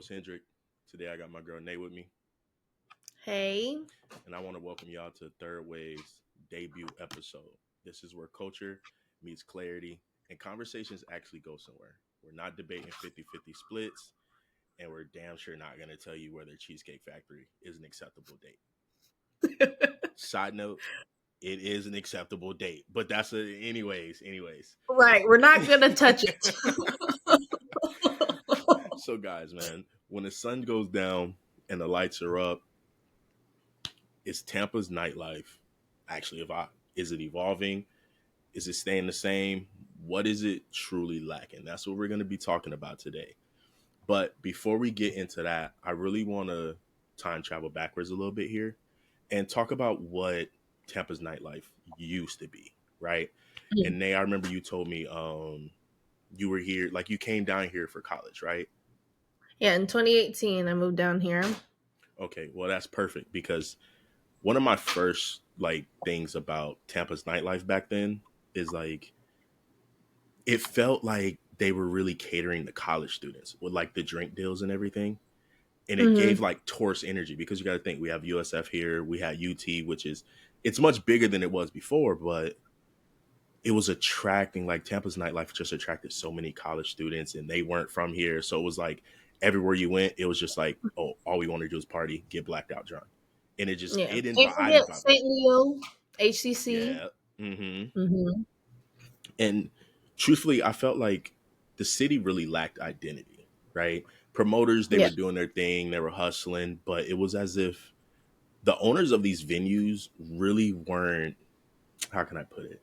was Hendrick. Today I got my girl Nay with me, Hey. and I want to welcome y'all to ThirdWave's debut episode. This is where culture meets clarity and conversations actually go somewhere. We're not debating 50-50 splits, and we're damn sure not going to tell you whether Cheesecake Factory is an acceptable date. Side note, it is an acceptable date, but anyways. Right, we're not gonna touch it. So guys, man, when the sun goes down and the lights are up, is Tampa's nightlife actually is it evolving? Is it staying the same? What is it truly lacking? That's what we're going to be talking about today. But before we get into that, I really want to time travel backwards a little bit here and talk about what Tampa's nightlife used to be, right? And Nay, I remember you told me you were here, like you came down here for college, right? Yeah, in 2018, I moved down here. Okay, well that's perfect because one of my first like things about Tampa's nightlife back then is like it felt like they were really catering to college students with like the drink deals and everything. And it gave like tourist energy because you got to think we have USF here, we had UT, which is it's much bigger than it was before, but it was attracting like Tampa's nightlife just attracted so many college students and they weren't from here. So it was like everywhere you went, it was just like, oh, all we want to do is party, get blacked out drunk. And it just Yeah. it Can't invited forget St. Leo, HCC. yeah. Mm-hmm. Mm-hmm. And truthfully, I felt like the city really lacked identity, right? Promoters, they Yeah. were doing their thing, they were hustling, but it was as if the owners of these venues really weren't, how can I put it?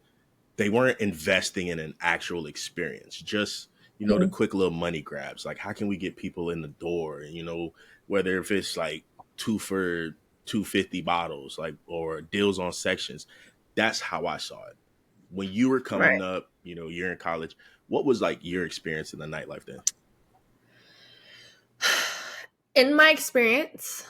They weren't investing in an actual experience, just, the quick little money grabs. Like, how can we get people in the door? And, whether if it's like 2 for $2.50 bottles, like, or deals on sections. That's how I saw it when you were coming Right. up, you're in college. What was like your experience in the nightlife then? In my experience,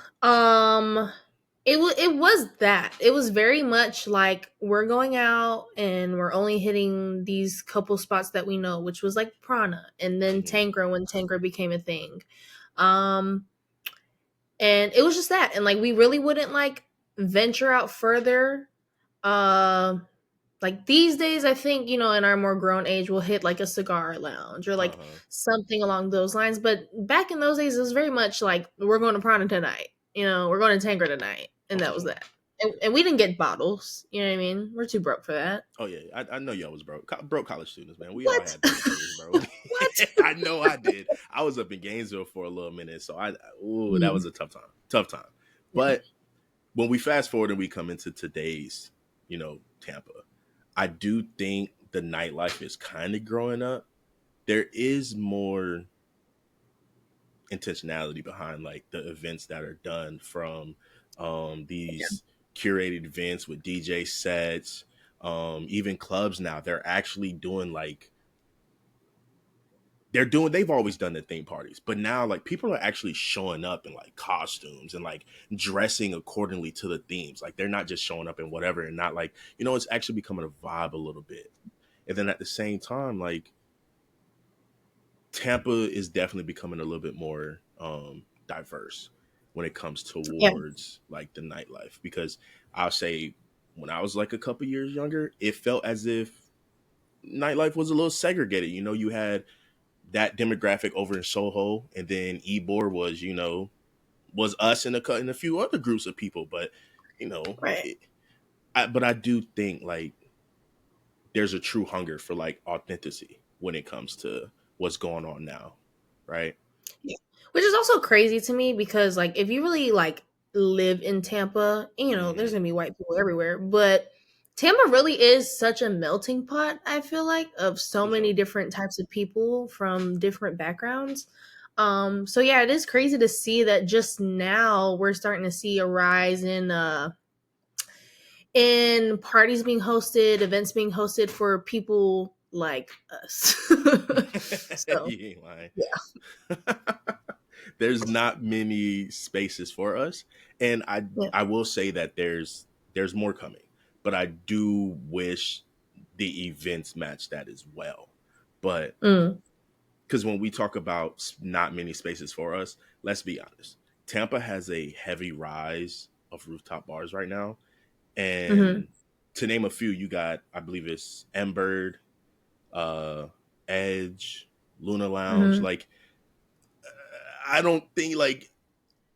it was that. It was very much like we're going out and we're only hitting these couple spots that we know, which was like Prana and then Tankra when Tankra became a thing. And it was just that. And like we really wouldn't like venture out further. Like these days, I think, in our more grown age, we'll hit like a cigar lounge or like something along those lines. But back in those days, it was very much like, we're going to Prana tonight. We're going to Tanker tonight. And that was that. And we didn't get bottles. You know what I mean? We're too broke for that. Oh, yeah. I know y'all was broke. Broke college students, man. We What? all had those days, bro. What? I know I did. I was up in Gainesville for a little minute. So, that was a tough time. Tough time. But when we fast forward and we come into today's, Tampa, I do think the nightlife is kind of growing up. There is more intentionality behind like the events that are done from these curated events with DJ sets, even clubs now. They're actually doing like they've always done the theme parties, but now like people are actually showing up in like costumes and like dressing accordingly to the themes. Like they're not just showing up in whatever and not like, it's actually becoming a vibe a little bit. And then at the same time, like Tampa is definitely becoming a little bit more diverse when it comes towards like the nightlife, because I'll say when I was like a couple years younger, it felt as if nightlife was a little segregated. You had that demographic over in Soho, and then Ybor was us and a few other groups of people. But Right. but I do think like there's a true hunger for like authenticity when it comes to what's going on now, right? Yeah. Which is also crazy to me because like if you really like live in Tampa, there's gonna be white people everywhere, but Tampa really is such a melting pot, I feel like, of so many different types of people from different backgrounds. So yeah, it is crazy to see that just now we're starting to see a rise in parties being hosted, events being hosted for people like us. So You ain't lying. yeah. There's not many spaces for us, and I will say that there's more coming, but I do wish the events match that as well. But because when we talk about not many spaces for us, let's be honest. Tampa has a heavy rise of rooftop bars right now. Mm-hmm. And to name a few, you got, I believe it's Mbird, uh, Edge, Luna Lounge. Mm-hmm. Like, I don't think, like,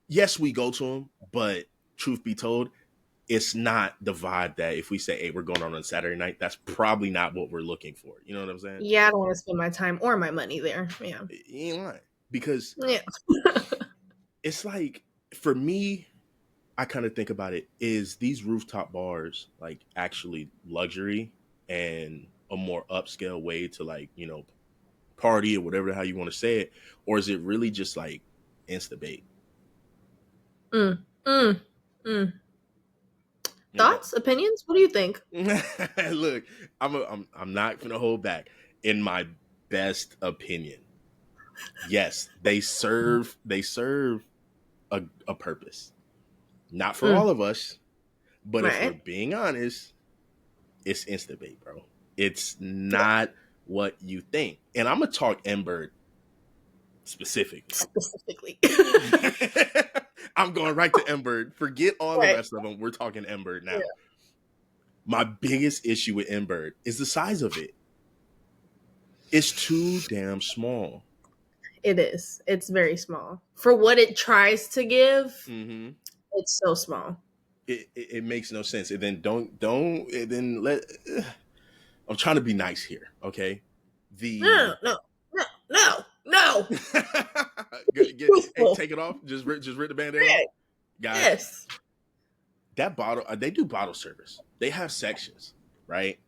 yes, we go to them, but truth be told, it's not the vibe that if we say, hey, we're going on Saturday night, that's probably not what we're looking for. You know what I'm saying? Yeah, I don't want to spend my time or my money there. Yeah. You ain't lying. Because Yeah. it's like, for me, I kind of think about it, is these rooftop bars like actually luxury and a more upscale way to, like, party or whatever how you want to say it, or is it really just like insta bait? Mm. Mm. Mm. Okay. Thoughts, opinions? What do you think? Look, I'm not gonna hold back. In my best opinion, yes, they serve a purpose. Not for Mm. all of us, but if we're Right. being honest, it's instant bait, bro. It's not what you think. And I'm gonna talk Mbird specifically. Specifically. I'm going right to Mbird. Forget all the Right. rest of them. We're talking Mbird Yeah. now. My biggest issue with Mbird is the size of it. It's too damn small. It is. It's very small. For what it tries to give, Mm-hmm. it's so small. It makes no sense. And then don't and then let. I'm trying to be nice here, okay? No, The no, no, no, no. hey, Truthful. take it off. Just rip the band-aid off. Right. Got you. Yes. That bottle, they do bottle service. They have sections, right?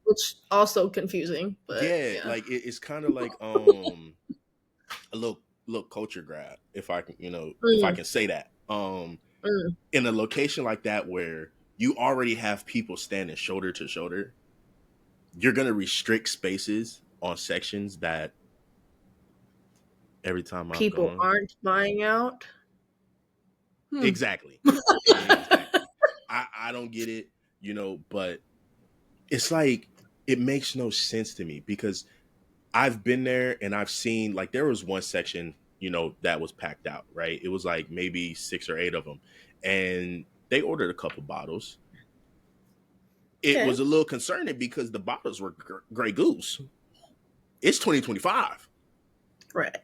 Which also confusing, but Yeah, yeah. like it's kind of like a little culture grab, if I can, if I Mm, can say that. mm. In a location like that where you already have people standing shoulder to shoulder, you're gonna restrict spaces on sections that every time I've People gone. aren't buying out. Exactly. Exactly. I don't get it, but it's like it makes no sense to me because I've been there and I've seen, like, there was one section, that was packed out, right? It was like maybe 6 or 8 of them. And they ordered a couple bottles. It Okay. was a little concerning because the bottles were Grey Goose. It's 2025. Right.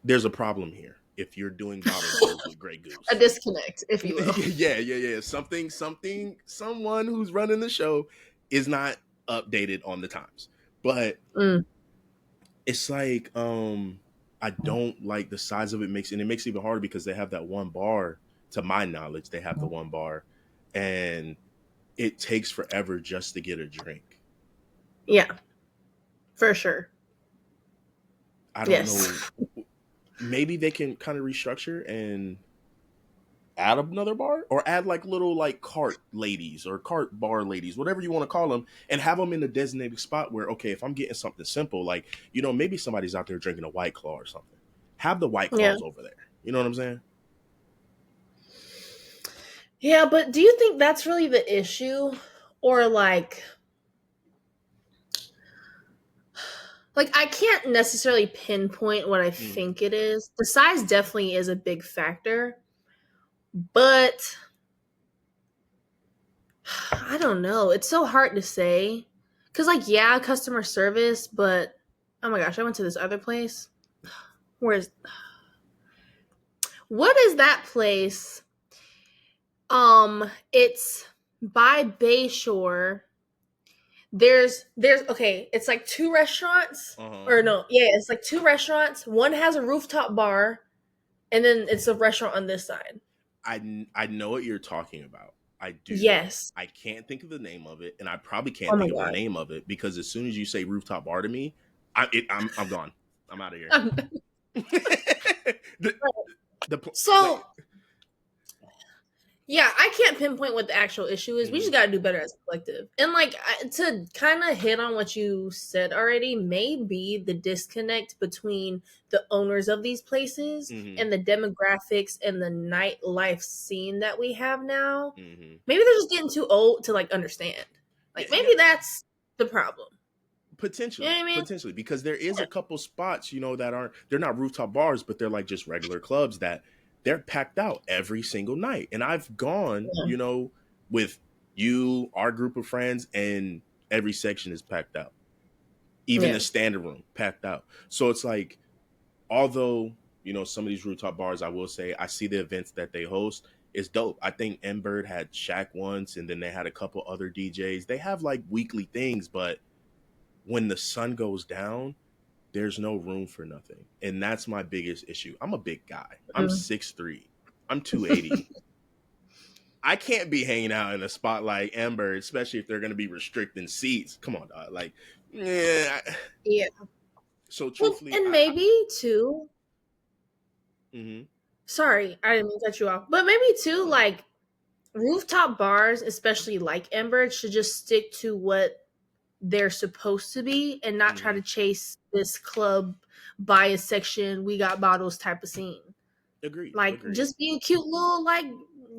There's a problem here if you're doing bottle deals with Grey Goose. A disconnect, if you will. Yeah. Someone who's running the show is not updated on the times. But Mm. it's like, I don't like the size of it, and it makes it even harder because they have that one bar. To my knowledge, they have the one bar, and it takes forever just to get a drink. Yeah. For sure. I don't Yes. know. Maybe they can kind of restructure and add another bar, or add like little like cart ladies or cart bar ladies, whatever you want to call them, and have them in a designated spot where, okay, if I'm getting something simple, like, maybe somebody's out there drinking a White Claw or something, have the White Yeah. Claws over there. You know what I'm saying? Yeah, but do you think that's really the issue? Or like I can't necessarily pinpoint what I Mm-hmm. think it is. The size definitely is a big factor, but I don't know. It's so hard to say. Cause yeah, customer service, but oh my gosh, I went to this other place. What is that place? It's by Bayshore. There's okay, it's like 2 restaurants. Uh-huh. Or no, yeah, it's like 2 restaurants. One has a rooftop bar, and then it's a restaurant on this side. I know what you're talking about. I do. Yes. I can't think of the name of it, and I probably Oh can't my think of the god. name of it because as soon as you say rooftop bar to me, I'm gone. I'm out of here. the, like, So yeah, I can't pinpoint what the actual issue is. We mm-hmm, just got to do better as a collective. And to kind of hit on what you said already, maybe the disconnect between the owners of these places mm-hmm, and the demographics and the nightlife scene that we have now. mm-hmm. Maybe they're just getting too old to understand. Yeah, Maybe that's the problem. You know Potentially, what I mean? potentially, because there is Yeah. a couple spots, they're not rooftop bars, but they're like just regular clubs that they're packed out every single night. And I've gone, Yeah. with you, our group of friends, and every section is packed out. Even the Yes. standard room packed out. So it's like, although, some of these rooftop bars, I will say, I see the events that they host. It's dope. I think Bird had Shaq once, and then they had a couple other DJs. They have like weekly things, but when the sun goes down, there's no room for nothing. And that's my biggest issue. I'm a big guy. I'm Mm. 6'3". I'm 280. I can't be hanging out in a spot like Ember, especially if they're going to be restricting seats. Come on, dog. Like, yeah. Yeah. So Well, truthfully, and maybe too. mm-hmm. Sorry, I didn't mean to cut you off. But maybe too, like rooftop bars, especially like Ember, should just stick to what they're supposed to be and not try Mm-hmm. to chase this club by a section, we got bottles type of scene. Agreed. Like, Agreed. just be a cute little, like,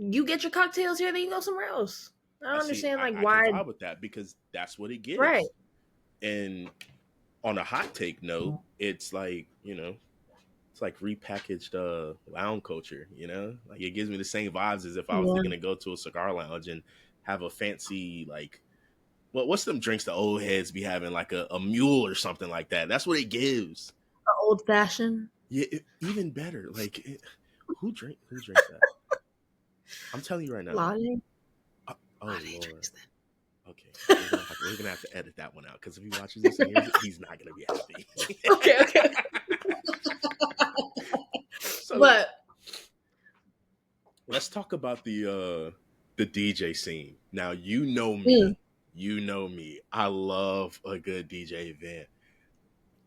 you get your cocktails here, then you go somewhere else. I don't I see. understand, like, I can why. vibe with that because that's what it Right. gives. And on a hot take note, it's like, it's like repackaged lounge culture, Like it gives me the same vibes as if I was Yeah. gonna go to a cigar lounge and have a fancy like what's them drinks the old heads be having, like a mule or something like that. That's what it gives. Old fashioned. Yeah, even better. Like who drinks that? I'm telling you right now. Lottie. Oh Lottie Lord. drinks that. Okay, we're gonna have to edit that one out because if he watches this and hears it, he's not gonna be happy. Okay. So, But let's talk about the DJ scene. Now you know me. I love a good DJ event.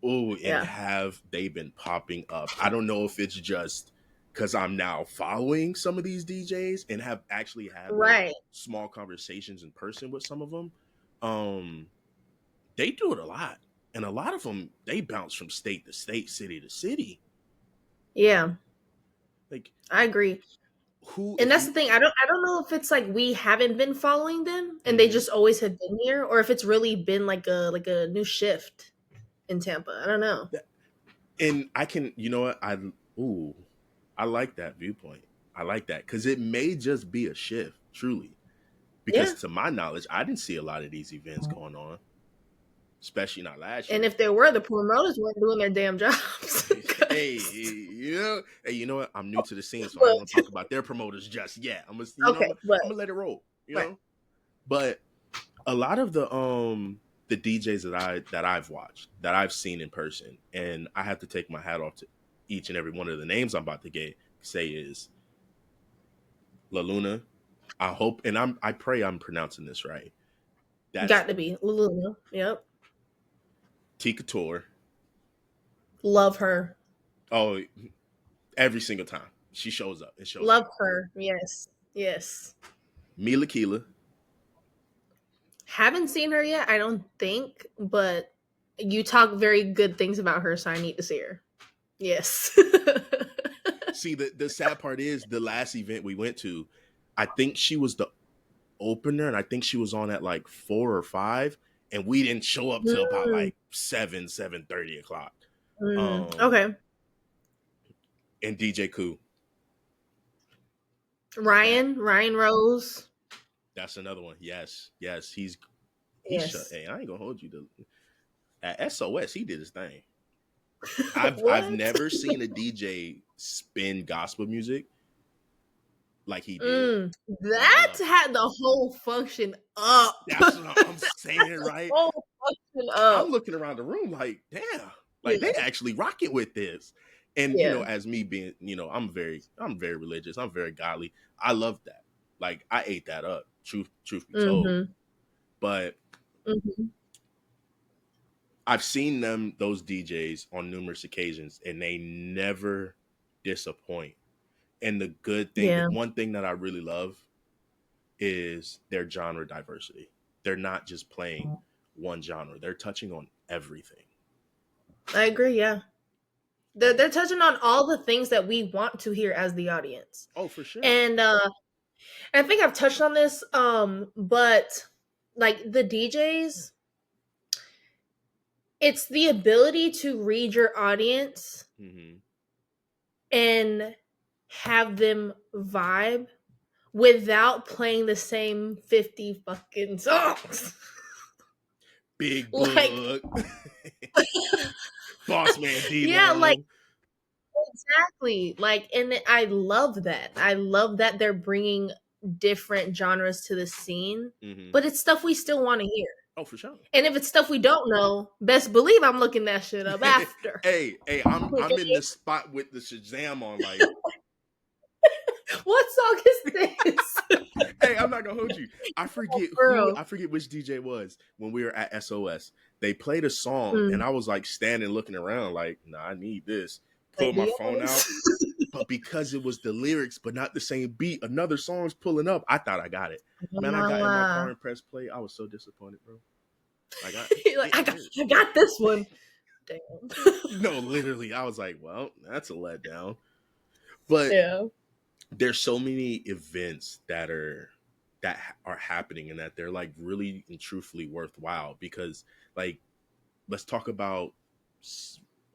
Oh, and yeah. have they been popping up? I don't know if it's just because I'm now following some of these DJs and have actually had Right. small conversations in person with some of them. They do it a lot, and a lot of them they bounce from state to state, city to city. Yeah. Like I agree. And that's the thing. I don't know if it's like we haven't been following them and they just always have been here, or if it's really been like a new shift in Tampa. I don't know. And I can, you know what? I like that viewpoint. I like that because it may just be a shift, truly. Because to my knowledge, I didn't see a lot of these events going on, especially not last year. And if there were, the promoters weren't doing their damn jobs. Hey, you know what? I'm new to the scene, so I don't want to talk about their promoters just yet. I'm gonna let it roll, know. But a lot of the DJs that I've watched, that I've seen in person, and I have to take my hat off to each and every one of the names I'm about to say is La Luna. I hope, and I pray I'm pronouncing this right. That's got to be La Luna. Yep. Tika Tour. Love her. Oh, every single time she shows up. Love her. Yes. Yes. Mila Keela. Haven't seen her yet, I don't think, but you talk very good things about her, so I need to see her. Yes. See, the sad part is the last event we went to, I think she was the opener, and I think she was on at like 4 or 5, and we didn't show up till about like 7:30 o'clock. Okay. And DJ Koo. Ryan Rose. That's another one. Yes. He's yes. Hey, I ain't gonna hold you at SOS. He did his thing. I've never seen a DJ spin gospel music like he did. That had the whole function up. That's what I'm saying, right? Whole function up. I'm looking around the room like, damn, like they actually rocking with this. And as me being, I'm very religious. I'm very godly. I love that. Like I ate that up. Truth be told. But I've seen those DJs on numerous occasions, and they never disappoint. And the good thing, the one thing that I really love is their genre diversity. They're not just playing one genre. They're touching on everything. I agree, yeah. They're touching on all the things that we want to hear as the audience. Oh, for sure. And I think I've touched on this, but like the DJs, It's the ability to read your audience Mm-hmm. and have them vibe without playing the same 50 fucking songs. Big Like, Book, Boss Man yeah, like D-Lo. exactly. Like, and I love that. I love that they're bringing different genres to the scene, Mm-hmm. but it's stuff we still want to hear. Oh, for sure. And if it's stuff we don't know, best believe I'm looking that shit up after. Hey, I'm in the spot with the Shazam on, like, What song is this? hey, I'm not gonna hold you. Bro. I forget which DJ was when we were at SOS. They played a song and Mm. I was like standing looking around like, nah, I need this. Like, Pulled do my you phone out. But because it was the lyrics, but not the same beat, another song's pulling up. I thought I got it. Man, I got in my car and pressed play. I was so disappointed, bro. Like I got this one. Damn. no, literally, I was like, well, that's a letdown. But Yeah. there's so many events that are happening and that they're like really and truthfully worthwhile because like let's talk about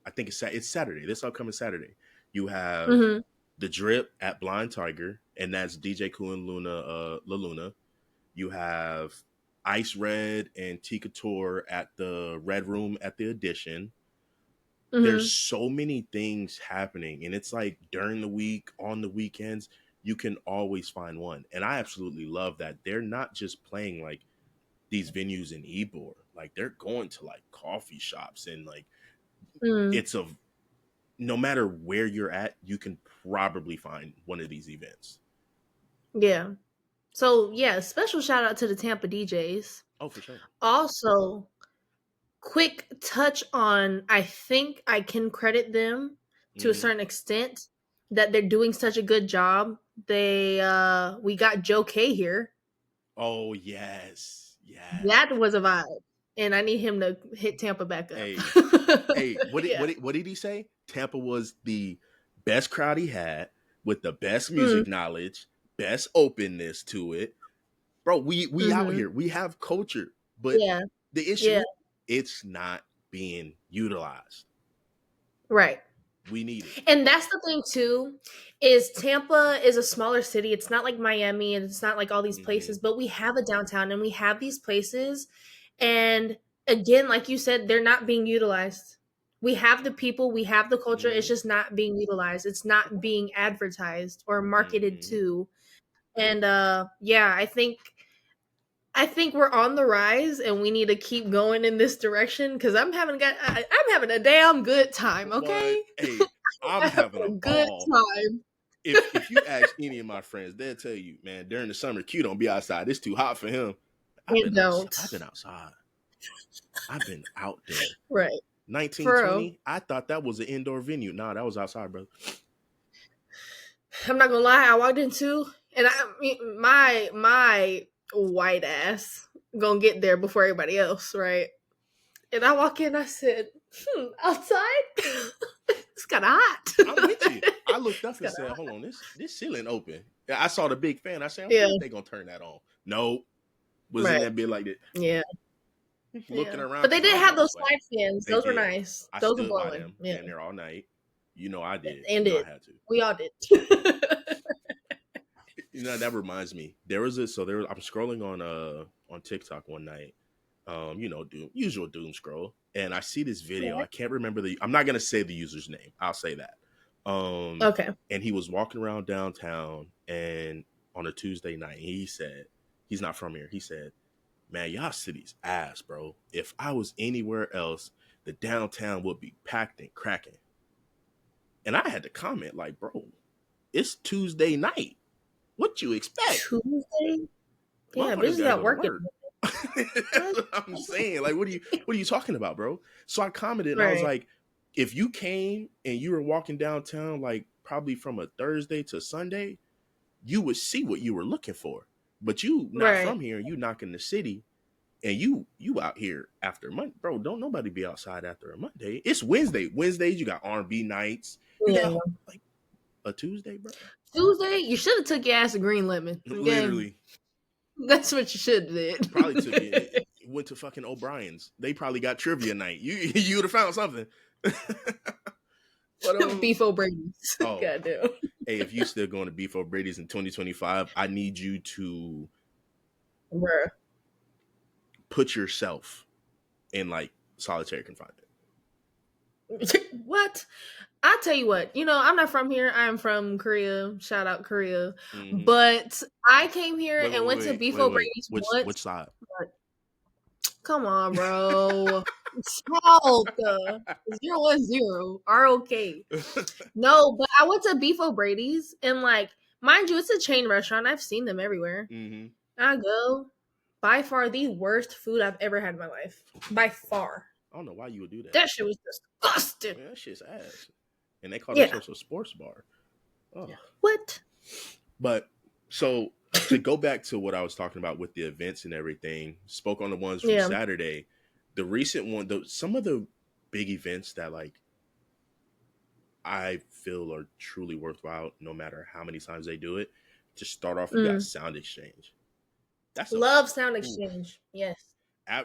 I think it's Saturday, this upcoming Saturday. You have the Drip at Blind Tiger, and that's DJ Cool and La Luna. You have Ice Red and Tika Tour at the Red Room at the Edition. There's so many things happening, and it's like during the week, on the weekends, you can always find one. And I absolutely love that they're not just playing like these venues in Ybor, like they're going to like coffee shops and like it's a no matter where you're at, you can probably find one of these events. Yeah. So yeah, special shout out to the Tampa DJs. Oh, for sure. Also, quick touch on, I think I can credit them to a certain extent that they're doing such a good job. We got Joe K here. Oh yes. That was a vibe. And I need him to hit Tampa back up. Hey, what did he say? Tampa was the best crowd he had with the best music knowledge, best openness to it. Bro, we out here. We have culture, but the issue it's not being utilized. Right. We need it. And that's the thing too, is Tampa is a smaller city. It's not like Miami and it's not like all these places, but we have a downtown and we have these places. And again, like you said, they're not being utilized. We have the people, we have the culture. It's just not being utilized. It's not being advertised or marketed to. And yeah, I think we're on the rise, and we need to keep going in this direction because I'm having a damn good time. Okay, hey, I'm having a good time. If you ask any of my friends, they'll tell you, man, during the summer, Q don't be outside. It's too hot for him. I've been outside. I've been out there. Right. 1920. I thought that was an indoor venue. Nah, that was outside, brother. I'm not gonna lie. I walked into, and my white ass gonna get there before everybody else, right? And I walk in, I said, outside? It's kind of hot. I'm with you. I looked up and said, hold on, this ceiling open. I saw the big fan. I said, they gonna turn that on. Nope. Was in that bit like that. Yeah. Looking around. But they did have those side fans. Those were nice. Those were blowing. blowing. Yeah. And they're all night. You know I did. And I had to. We all did. You know, that reminds me. I'm scrolling on TikTok one night. Usual doom scroll. And I see this video. I can't remember I'm not gonna say the user's name. I'll say that. Okay. And he was walking around downtown and on a Tuesday night, he said, he's not from here. He said, man, y'all city's ass, bro. If I was anywhere else, the downtown would be packed and cracking. And I had to comment like, bro, it's Tuesday night. What you expect? Tuesday? Yeah, bitches got working. That's what I'm saying. Like, what are you talking about, bro? So I commented and I was like, if you came and you were walking downtown, like probably from a Thursday to Sunday, you would see what you were looking for. But you not from here, you knocking the city, and you out here after Monday, bro. Don't nobody be outside after a Monday. It's Wednesday. Wednesdays you got R&B nights. You got like a Tuesday, bro. Tuesday, you should have took your ass to Green Lemon. Okay? Literally, that's what you should have did. Probably took it. went to fucking O'Brien's. They probably got trivia night. You would have found something. But Beef O'Brady's. oh, Goddamn. hey, if you still going to Beef O'Brady's in 2025, I need you to Bruh. put yourself in like solitary confinement. What? I tell you what, I'm not from here. I'm from Korea. Shout out Korea. Mm-hmm. But I came here and went to Beef O'Brady's once. Which side? Come on, bro. South 010 ROK. No, but I went to Beef O'Brady's and like, mind you, it's a chain restaurant. I've seen them everywhere. Mm-hmm. I go. By far the worst food I've ever had in my life. By far. I don't know why you would do that. That shit was disgusting. Man, that shit's ass. And they call themselves a sports bar. Oh. What? But so to go back to what I was talking about with the events and everything, spoke on the ones from Saturday. The recent one, some of the big events that like I feel are truly worthwhile, no matter how many times they do it. To start off, we got Sound Exchange. Love Sound Exchange. Yes.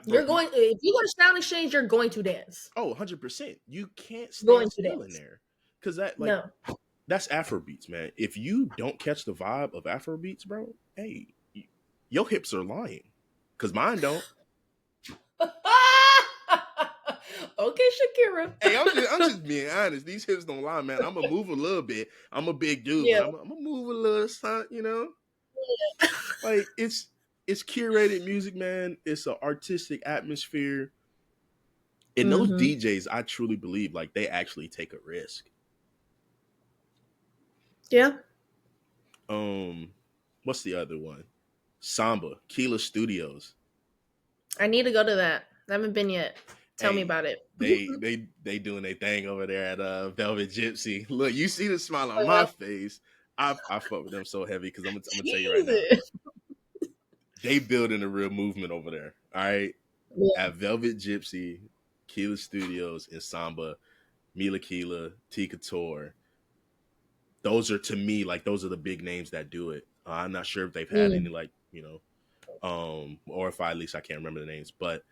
You're going. If you go to Sound Exchange, you're going to dance. Oh, 100%. You can't stand still in there because that's Afrobeats, man. If you don't catch the vibe of Afrobeats, bro, hey, your hips are lying because mine don't. Okay, Shakira. Hey, I'm just being honest. These hips don't lie, man. I'm gonna move a little bit. I'm a big dude, but I'm gonna move a little, son. Yeah. Like it's curated music, man. It's an artistic atmosphere, and those DJs, I truly believe, like they actually take a risk. Yeah. What's the other one? Samba, Keela Studios. I need to go to that. I haven't been yet. Tell me about it. They doing their thing over there at Velvet Gypsy. Look, you see the smile on my face. I fuck with them so heavy because I'm gonna tell you right now. They building a real movement over there. All right. Yeah. At Velvet Gypsy, Keela Studios, and Samba, Mila Keela, T Couture. Those are, to me, like those are the big names that do it. I'm not sure if they've had any or if at least I can't remember the names, but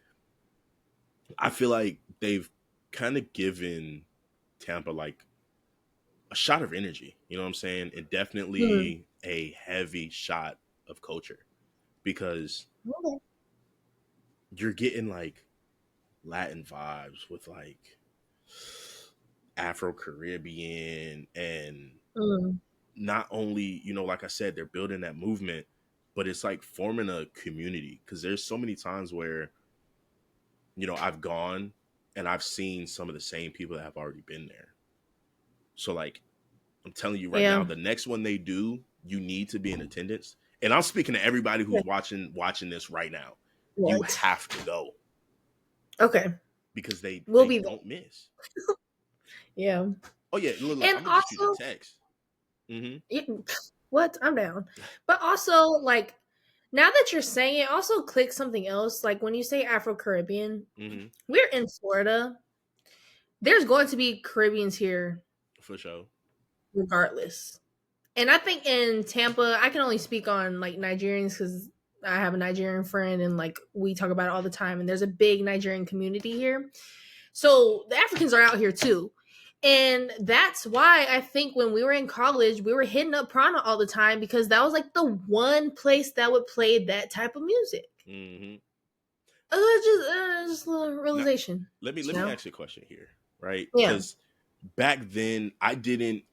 I feel like they've kind of given Tampa like a shot of energy, you know what I'm saying? And definitely a heavy shot of culture because you're getting like Latin vibes with like Afro-Caribbean and not only, like I said, they're building that movement, but it's like forming a community because there's so many times where I've gone and I've seen some of the same people that have already been there. So like, I'm telling you right now, the next one they do, you need to be in attendance. And I'm speaking to everybody who's watching this right now. What? You have to go. Okay. Because they don't miss. Yeah. Oh yeah. Look, and I'm gonna just shoot a text. Mm-hmm. What? I'm down. But also, like, now that you're saying it, also click something else. Like when you say Afro-Caribbean, we're in Florida. There's going to be Caribbeans here. For sure. Regardless. And I think in Tampa, I can only speak on like Nigerians because I have a Nigerian friend and like we talk about it all the time. And there's a big Nigerian community here. So the Africans are out here too. And that's why I think when we were in college, we were hitting up Prana all the time because that was like the one place that would play that type of music. Mm-hmm. Just a little realization. Now, let me ask you a question here, right? Yeah. Because back then I didn't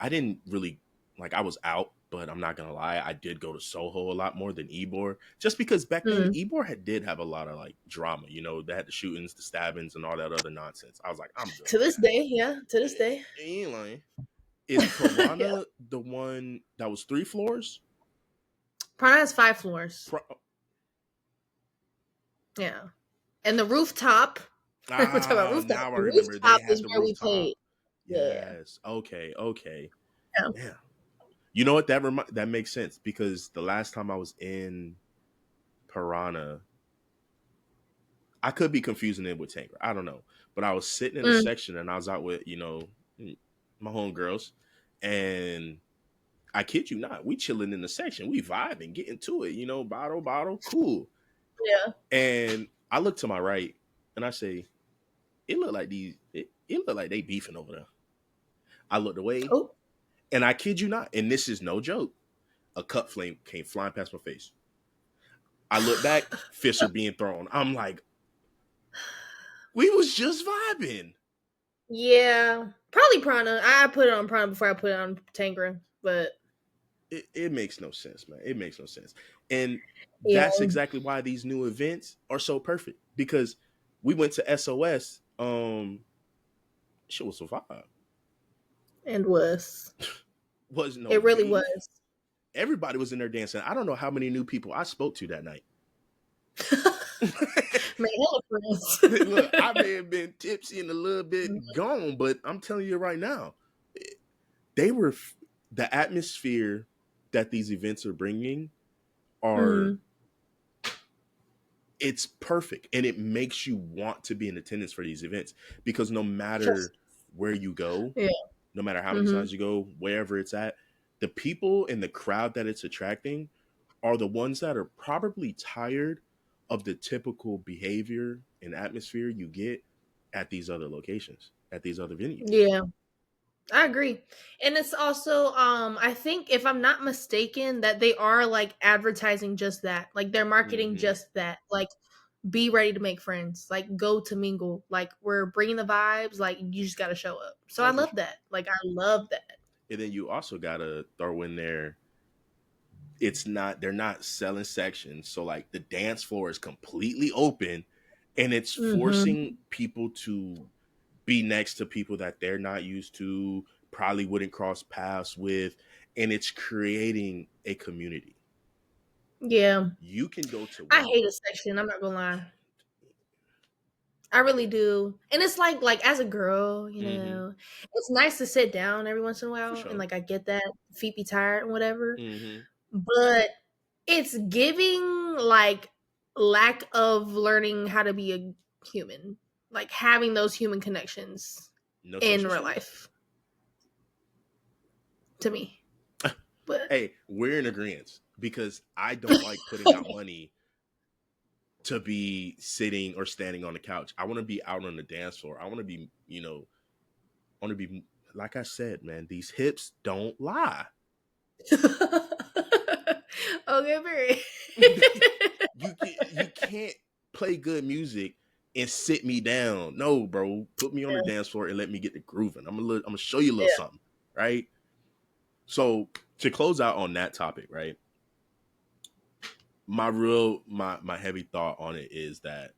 really like, I was out, but I'm not gonna lie, I did go to Soho a lot more than Ybor, just because back then Ybor did have a lot of like drama. They had the shootings, the stabbings, and all that other nonsense. I was like, I'm good. To this day, to this day. You ain't lying. Is Piranha the one that was 3 floors? Piranha has 5 floors. Yeah, and the Rooftop. We're talking about Rooftop. Now I the remember. Rooftop is where we played. Yes. Yeah. Okay. Yeah. You know what? That makes sense because the last time I was in Piranha, I could be confusing it with Tanger. I don't know. But I was sitting in a section and I was out with, my homegirls. And I kid you not, we chilling in the section. We vibing, getting to it, bottle, cool. Yeah. And I look to my right and I say, it look like it look like they beefing over there. I looked away Oh, and I kid you not, and this is no joke, a cup flame came flying past my face. I look back, fists are being thrown. I'm like, we was just vibing. yeah. Probably Prana. I put it on Prana before I put it on Tangra, but It makes no sense, man. It makes no sense. And yeah, that's exactly why these new events are so perfect. Because we went to SOS, shit was a vibe. and was. Was no It really beef. was. Everybody was in there dancing. I don't know how many new people I spoke to that night. Man, hella friends. Look, I may have been tipsy and a little bit gone, but I'm telling you right now, they were the atmosphere that these events are bringing are Mm. it's perfect, and it makes you want to be in attendance for these events because no Yes. matter where you go, Yeah. no matter how many Mm-hmm. times you go, wherever it's at, the people and the crowd that it's attracting are the ones that are probably tired of the typical behavior and atmosphere you get at these other locations, at these other venues. Yeah. I agree. And it's also I think if I'm not mistaken that they are like advertising just that. Like they're marketing Mm-hmm. just that. Like be ready to make friends. Like go to mingle. Like we're bringing the vibes. Like you just got to show up. So I Oh, for love sure. that. Like I love that. And then you also gotta throw in there, it's not, they're not selling sections. So like the dance floor is completely open and it's Mhm. forcing people to be next to people that they're not used to, probably wouldn't cross paths with, and it's creating a community. Yeah. You can go to I one. hate a section, I'm not going to lie. I really do. And it's like as a girl, Mm-hmm. it's nice to sit down every once in a For while and sure. like I get that feet be tired and whatever. Mm-hmm. But it's giving like lack of learning how to be a human, like having those human connections No in social real skills. life to me. But Hey, we're in agreement because I don't like putting out money to be sitting or standing on the couch. I want to be out on the dance floor. I want to be, I want to be, like I said, man, these hips don't lie. okay, very. You can't play good music and sit me down. No, bro, put me on the Yeah, dance floor and let me get the grooving. I'm gonna show you a little yeah, something, right? So to close out on that topic, right? My heavy thought on it is that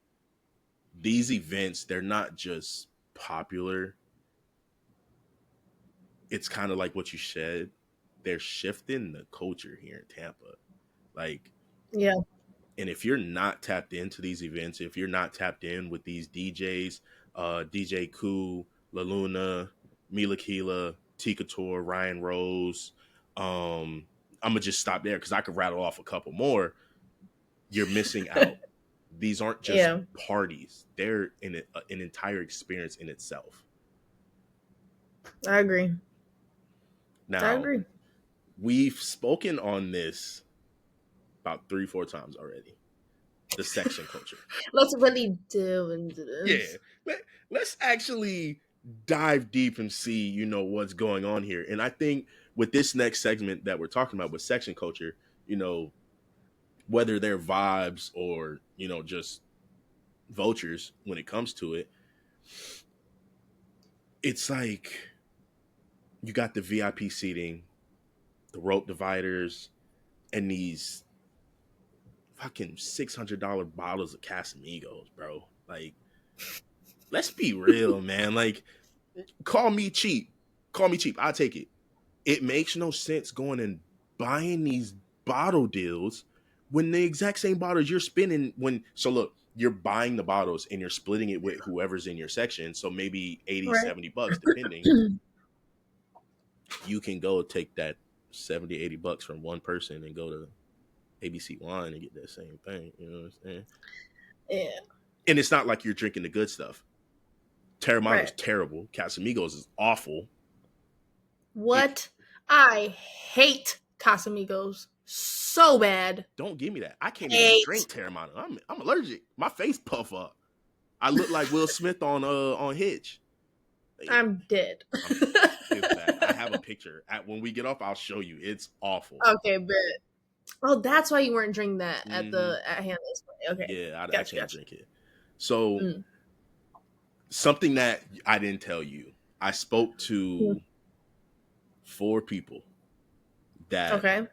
these events, they're not just popular. It's kind of like what you said. They're shifting the culture here in Tampa. Like, yeah. and if you're not tapped into these events, if you're not tapped in with these DJs, DJ Koo, La Luna, Mila Kila, Tika Tor, Ryan Rose, I'm gonna just stop there because I could rattle off a couple more. You're missing out. These aren't just Yeah, parties; they're an entire experience in itself. I agree. I Now, agree. we've spoken on this about 3, 4 times already. The section culture. Let's really delve into Yeah. this. Let's actually dive deep and see, what's going on here. And I think with this next segment that we're talking about with section culture, you know, whether they're vibes or, just vultures when it comes to it, it's like you got the VIP seating, the rope dividers, and these fucking $600 bottles of Casamigos, bro. Like, let's be real, man. Like, call me cheap. Call me cheap. I'll take it. It makes no sense going and buying these bottle deals when the exact same bottles you're spending so look, you're buying the bottles and you're splitting it with whoever's in your section. So maybe 80, Right. $70 depending. You can go take that 70, $80 from one person and go to ABC Wine and get that same thing. You know what I'm saying? Yeah. And it's not like you're drinking the good stuff. Terramano's Right. terrible. Casamigos is awful. It What? I hate Casamigos. so bad. Don't give me that. I can't even Hate. drink Terramana. I'm allergic. My face puff up. I look like Will Smith on Hitch. I'm dead. It's bad. I have a picture. When we get off, I'll show you. It's awful. Okay, but oh, that's why you weren't drinking that at Hanley's. Okay, yeah, I gotcha. can't drink it. So something that I didn't tell you, I spoke to 4 people that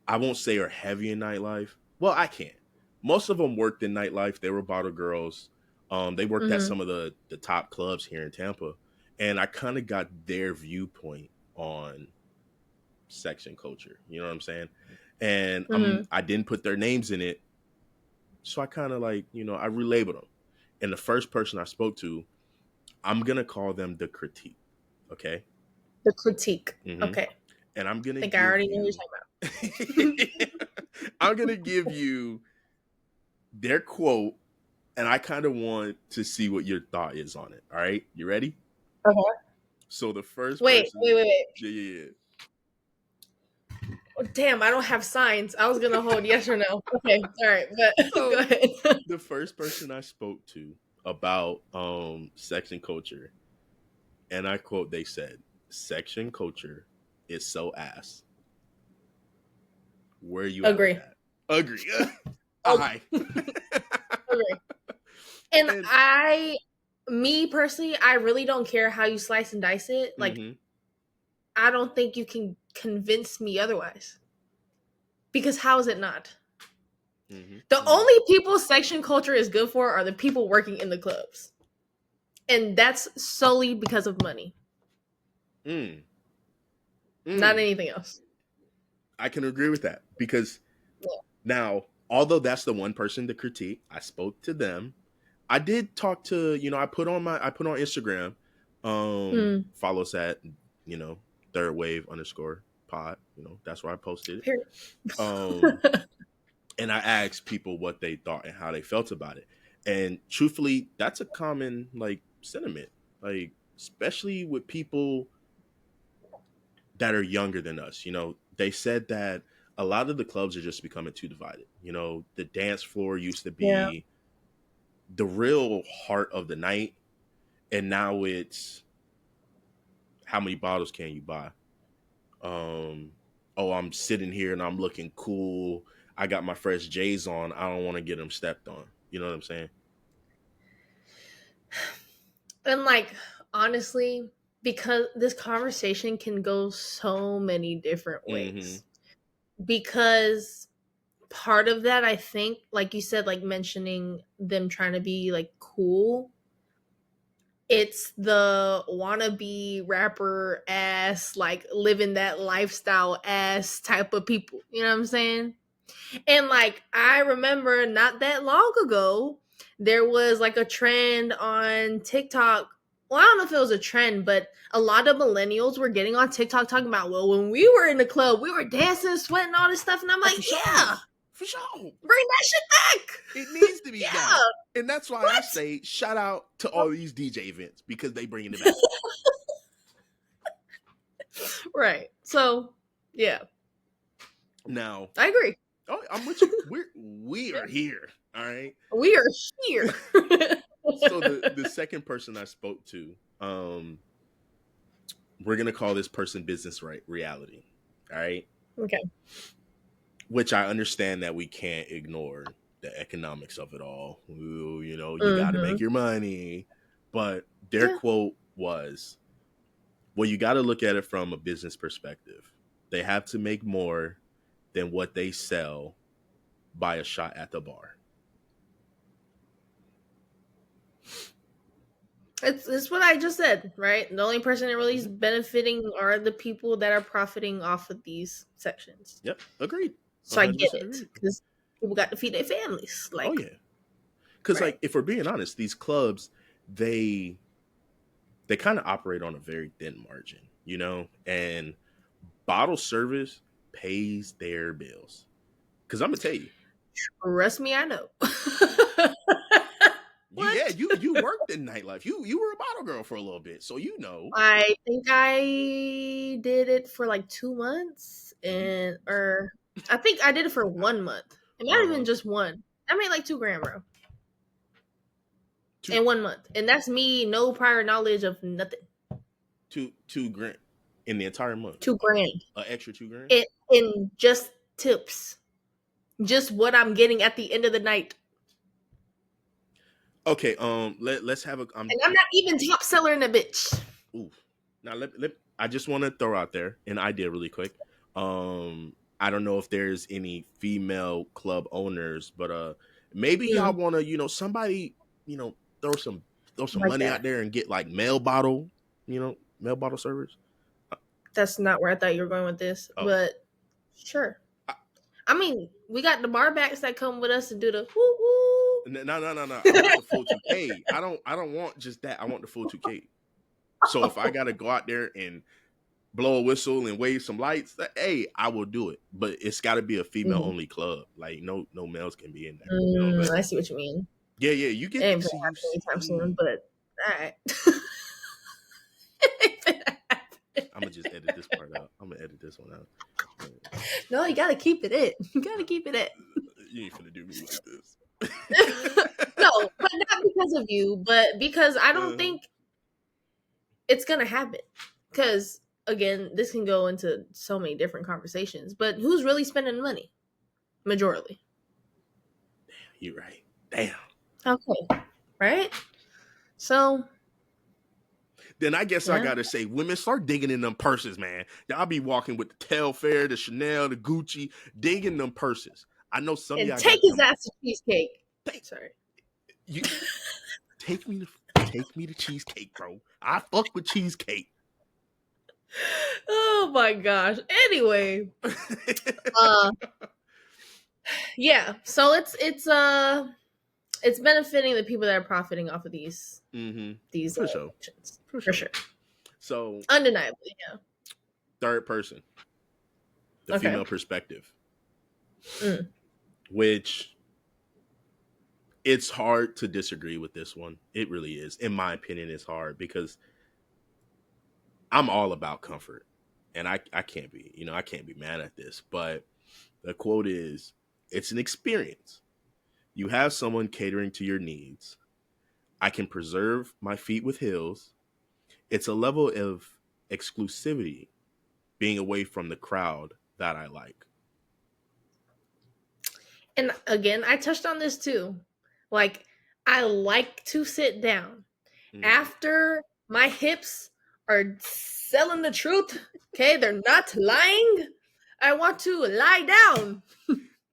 I won't say are heavy in nightlife. Well, I can't. Most of them worked in nightlife. They were bottle girls. They worked at some of the top clubs here in Tampa. And I kind of got their viewpoint on section culture. You know what I'm saying? And I didn't put their names in it. So I kind of like, you know, I relabeled them. And the first person I spoke to, I'm going to call them the critique. Okay? The critique. Okay. And I'm going to I already know what you're talking about. I'm going to give you their quote, and I kind of want to see what your thought is on it. All right? You ready? Okay. So the first Wait. Yeah. Oh, damn, I don't have signs. I was going to hold yes or no. Okay. All right. But so, go ahead. The first person I spoke to about section culture, and I quote, they said, "Section culture is so ass." Where you agree? At agree. I agree. And me personally, I really don't care how you slice and dice it. Like, I don't think you can convince me otherwise. Because how is it not? The only people section culture is good for are the people working in the clubs. And that's solely because of money. Not anything else. I can agree with that. Because now, although that's the one person to critique, I spoke to them. I did talk to, you know, I put on Instagram, follow us at, you know, ThirdWave_pod. You know, that's where I posted it. And I asked people what they thought and how they felt about it. And truthfully, that's a common like sentiment, like especially with people that are younger than us. You know, they said that a lot of the clubs are just becoming too divided. You know, the dance floor used to be the real heart of the night, and now it's how many bottles can you buy? I'm sitting here and I'm looking cool. I got my fresh J's on. I don't want to get them stepped on. You know what I'm saying? And like, honestly, because this conversation can go so many different ways. Because part of that, I think, like you said, like mentioning them trying to be like cool, it's the wannabe rapper ass, like living that lifestyle ass type of people. You know what I'm saying? And like, I remember not that long ago, there was like a trend on TikTok. Well, I don't know if it was a trend, but a lot of millennials were getting on TikTok talking about, well, when we were in the club, we were dancing, sweating, all this stuff. And I'm like, for sure. Bring that shit back. It needs to be back. And that's why I say shout out to all these DJ events because they bringing it back. Right. So, yeah. Now, I agree. Oh, I'm with you. We are here. All right. We are here. So the second person I spoke to, we're gonna call this person business reality. All right. Okay. Which I understand that we can't ignore the economics of it all. Ooh, you know, you got to make your money. But their quote was, well, you got to look at it from a business perspective. They have to make more than what they sell by a shot at the bar. It's what I just said, right? The only person that really is benefiting are the people that are profiting off of these sections. Yep, agreed. So I get it, because people got to feed their families. Like, oh yeah, because like if we're being honest, these clubs they kind of operate on a very thin margin, you know, and bottle service pays their bills. Because I'm gonna tell you, trust me, I know. Yeah, you worked in nightlife. You were a bottle girl for a little bit, so you know. I think I did it for like 2 months, I think I did it for 1 month. It might have been Uh-huh. just one. I made like $2,000, bro, Two, in 1 month, and that's me, no prior knowledge of nothing. two grand in the entire month. $2,000. An extra 2 grand. It in just tips, just what I'm getting at the end of the night, Okay. Let's have a. and I'm not even top seller in a bitch. Ooh. Now I just want to throw out there an idea really quick. I don't know if there's any female club owners, but maybe y'all want to, somebody, throw some Like money out that. there and get like mail bottle servers. That's not where I thought you were going with this, Oh, but sure. I- I mean, we got the bar backs that come with us to do the woo woo. no. I want the full 2K. I don't want just that. I want the full 2K. So if I gotta go out there and blow a whistle and wave some lights, hey, I will do it. But it's got to be a female only club. Like no males can be in there. You know what I'm saying? I see what you mean. Yeah, you It get ain't to gonna see. happen anytime soon, but all right. I'm gonna just edit this part out. I'm gonna edit this one out. No, you gotta keep it in. You gotta keep it in. You ain't finna do me like this. No, but not because of you, but because I don't think it's gonna happen. Because again, this can go into so many different conversations. But who's really spending money? Majority. You're right. Damn. Okay. Right? So Then I guess I gotta say, women, start digging in them purses, man. Y'all be walking with the Telfair, the Chanel, the Gucci, digging them purses. I know some of y'all take his ass to cheesecake. Sorry. You take me to cheesecake, bro. I fuck with cheesecake. Oh my gosh. Anyway. Yeah. So it's benefiting the people that are profiting off of these for sure. For sure. So undeniably, yeah. Third person. The female perspective. Which it's hard to disagree with this one. It really is. In my opinion, it's hard because I'm all about comfort. And I can't be, I can't be mad at this. But the quote is, it's an experience. You have someone catering to your needs. I can preserve my feet with heels. It's a level of exclusivity, being away from the crowd that I like. And again, I touched on this too. Like, I like to sit down. After my hips are selling the truth, okay, they're not lying, I want to lie down.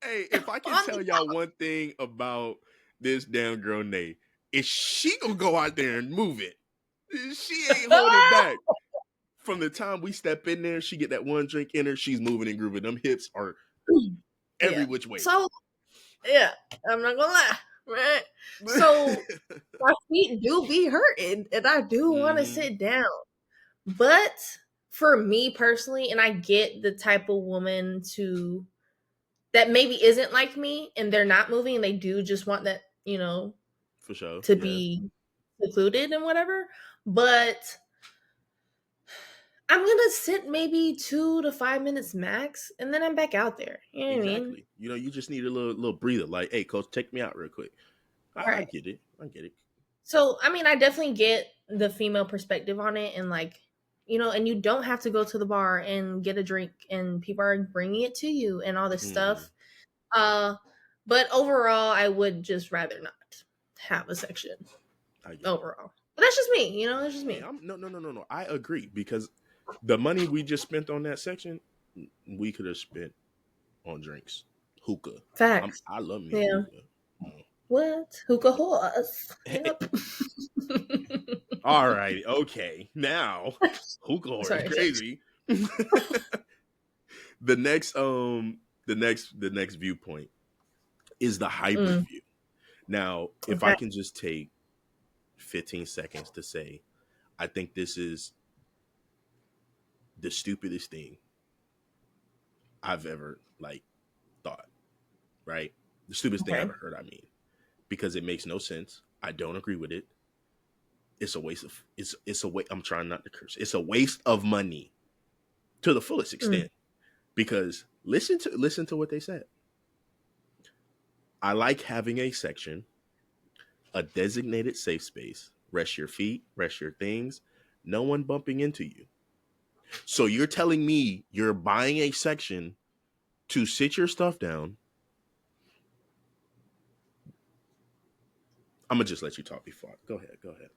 Hey, if I can tell y'all one thing about this damn girl, Nay, is she gonna go out there and move it. She ain't holding back. From the time we step in there, she get that one drink in her, she's moving and grooving. Them hips are every which way. So, yeah, I'm not gonna lie, right? So, my feet do be hurting, and I do want to sit down. But for me personally, and I get the type of woman that maybe isn't like me, and they're not moving, and they do just want that, for sure, to be secluded and whatever. But I'm gonna sit maybe 2 to 5 minutes max, and then I'm back out there. You know what I mean? You just need a little breather. Like, hey, coach, take me out real quick. I get it. So, I mean, I definitely get the female perspective on it, and like, and you don't have to go to the bar and get a drink, and people are bringing it to you and all this stuff. But overall, I would just rather not have a section overall. But that's just me, It's just me. No. I agree, because the money we just spent on that section, we could have spent on drinks, hookah. Facts. I love me hookah. What? Hookah horse. Yep. All right. Okay. Now, hookah horse is crazy. The next viewpoint is the hybrid view. Now, if I can just take 15 seconds to say, I think this is the stupidest thing I've ever thought, right? The stupidest thing I ever heard, because it makes no sense. I don't agree with it. It's a waste of, it's a waste. I'm trying not to curse. It's a waste of money to the fullest extent, because Listen to what they said. I like having a section, a designated safe space. Rest your feet, rest your things. No one bumping into you. So you're telling me you're buying a section to sit your stuff down. I'm gonna just let you talk before. Go ahead. Go ahead.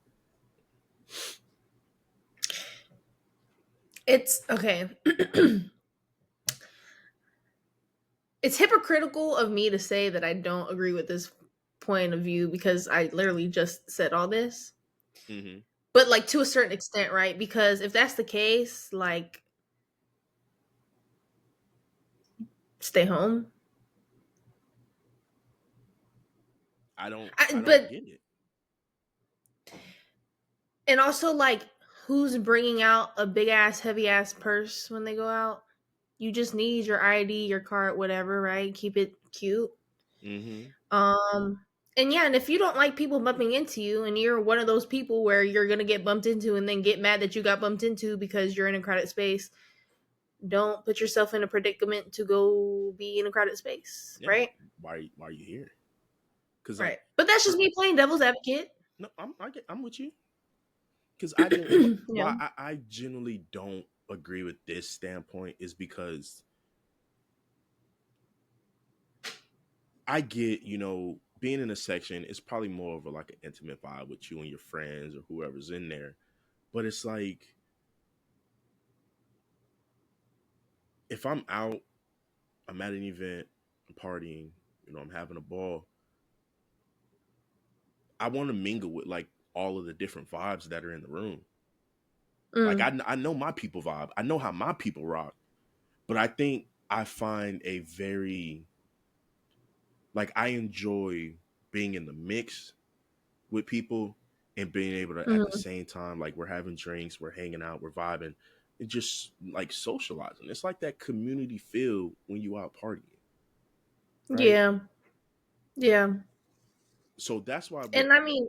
It's okay. It's hypocritical of me to say that I don't agree with this point of view because I literally just said all this. Mm-hmm. But like to a certain extent, right? Because if that's the case, like stay home. I don't But get it. and also like who's bringing out a big ass heavy ass purse when they go out? You just need your ID, your card, whatever, right? Keep it cute. Mm-hmm. Um and yeah, and if you don't like people bumping into you and you're one of those people where you're going to get bumped into and then get mad that you got bumped into because you're in a crowded space, don't put yourself in a predicament to go be in a crowded space, Yeah. right? Why are you here? Because Right. But that's just me playing devil's advocate. no, I'm with you. Because I didn't. Yeah. Why I genuinely don't agree with this standpoint is because I get, being in a section is probably more of like an intimate vibe with you and your friends or whoever's in there. But it's like if I'm out, I'm at an event, I'm partying, I'm having a ball. I want to mingle with like all of the different vibes that are in the room. Like Mm. I know my people vibe. I know how my people rock. But I think I find a very like I enjoy being in the mix with people and being able to at the Mm. same time like we're having drinks, we're hanging out, we're vibing, and just like socializing. It's like that community feel when you out partying, right? Yeah. Yeah. So that's why. And I mean,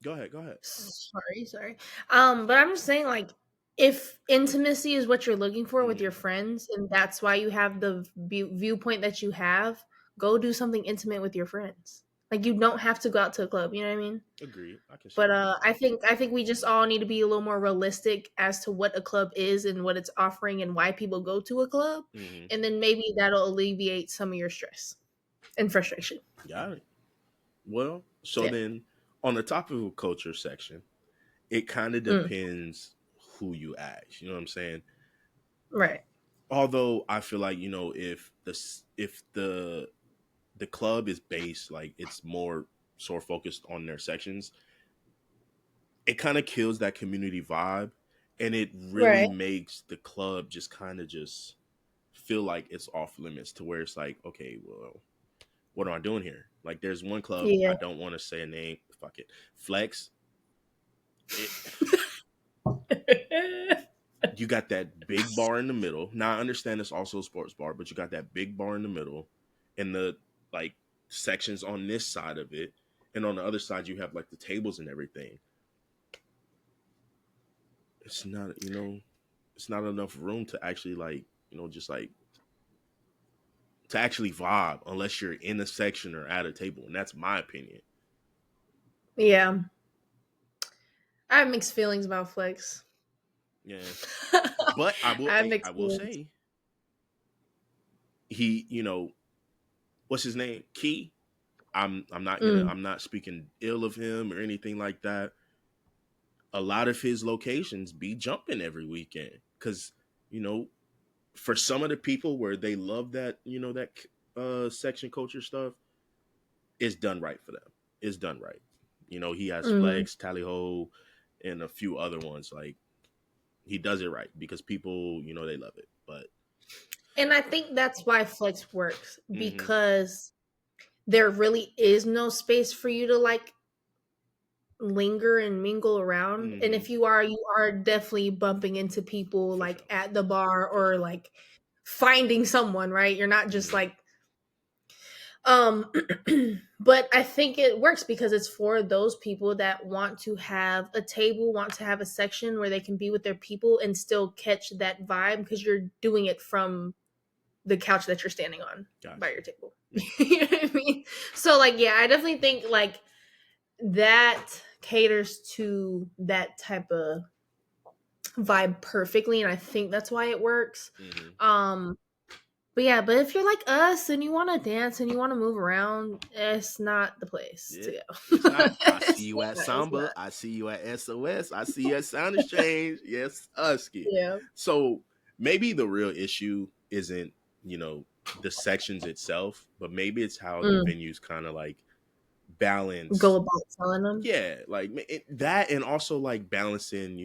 Go ahead, go ahead. sorry. But I'm just saying, like, if intimacy is what you're looking for with your Mm-hmm. friends, and that's why you have the viewpoint that you have, go do something intimate with your friends. Like, you don't have to go out to a club. You know what I mean? Agreed. I can see But that. I think we just all need to be a little more realistic as to what a club is and what it's offering and why people go to a club, Mm-hmm. and then maybe that'll alleviate some of your stress and frustration. Got it. Well, so Yeah. then on the topical culture section, it kind of Mm. depends who you ask. You know what I'm saying? Right. Although I feel like if the club is based like it's more sort of focused on their sections, it kind of kills that community vibe, and it really Right. makes the club just kind of just feel like it's off limits to where it's like, okay, well, what am I doing here? Like, there's one club Yeah. I don't want to say a name. Fuck it, Flex. It, you got that big bar in the middle. Now I understand it's also a sports bar, but you got that big bar in the middle, and the like sections on this side of it, and on the other side you have like the tables and everything. It's not, it's not enough room to actually like, just like to actually vibe unless you're in a section or at a table, and that's my opinion. Yeah. I have mixed feelings about Flex. Yeah, I but have I mixed will feelings. say he, what's his name, Key. Mm. I'm not speaking ill of him or anything like that. A lot of his locations be jumping every weekend because you know for some of the people where they love that that section culture stuff, it's done right for them. It's done right. He has Mm. Flex, Tally Ho, and a few other ones. Like he does it right because people they love it. But And I think that's why Flex works mm-hmm, because there really is no space for you to like linger and mingle around. And mm-hmm, if you are definitely bumping into people for like sure, at the bar for or sure. like finding someone, right? You're not just Mm-hmm, like um but I think it works because it's for those people that want to have a table, want to have a section where they can be with their people and still catch that vibe because you're doing it from the couch that you're standing on Gotcha. by your table. You know what I mean? So like, yeah, I definitely think like that caters to that type of vibe perfectly, and I think that's why it works. Mm-hmm. But yeah, but if you're like us and you want to dance and you want to move around, it's not the place to go. It's not. I see It's you at not, Samba. I see you at SOS. I see you at Sound Exchange. Yes, Husky. yeah. So maybe the real issue isn't, the sections itself, but maybe it's how the venues kind of like balance. Go about selling them. Yeah, like that, and also like balancing,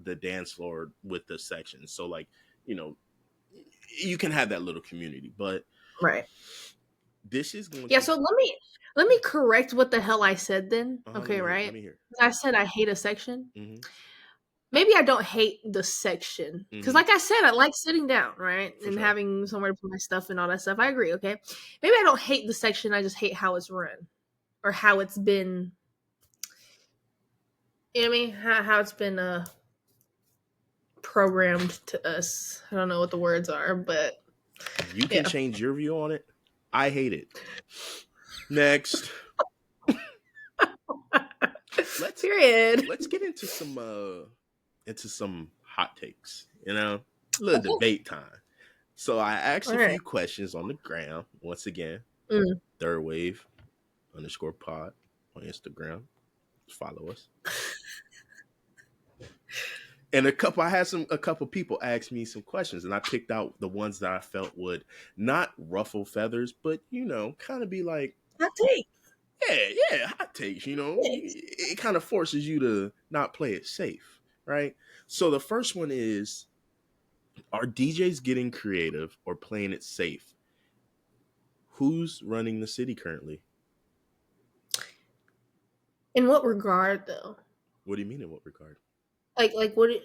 the dance floor with the sections. So like, you know, you can have that little community, but Right. this is going Yeah, to. so let me correct what the hell I said then. Okay, right? Let me hear. I said I hate a section. Mm-hmm. Maybe I don't hate the section because, like I said, I like sitting down, right, and having somewhere to put my stuff and all that stuff. I agree. Okay, maybe I don't hate the section. I just hate how it's run or how it's been. You know what I mean? How it's been programmed to us. I don't know what the words are, but you can change your view on it. I hate it. Next. Let's get into some hot takes, a little debate time. So I asked a few questions on the ground. Once again, ThirdWave _pod on Instagram. Follow us. And a couple people asked me some questions, and I picked out the ones that I felt would not ruffle feathers, but kind of be like hot take. Yeah, hot takes. It kind of forces you to not play it safe, right? So the first one is: are DJs getting creative or playing it safe? Who's running the city currently? In what regard, though? What do you mean? In what regard?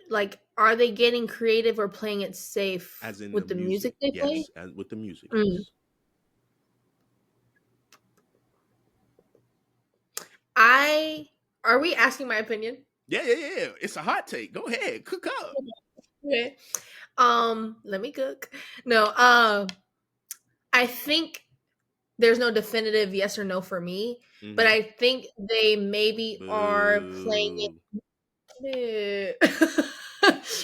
Like are they getting creative or playing it safe? As in with the music they play? Yes, with the music. Yes. Are we asking my opinion? Yeah. It's a hot take. Go ahead, cook up. Okay. Let me cook. No, I think there's no definitive yes or no for me, but I think they maybe are playing it.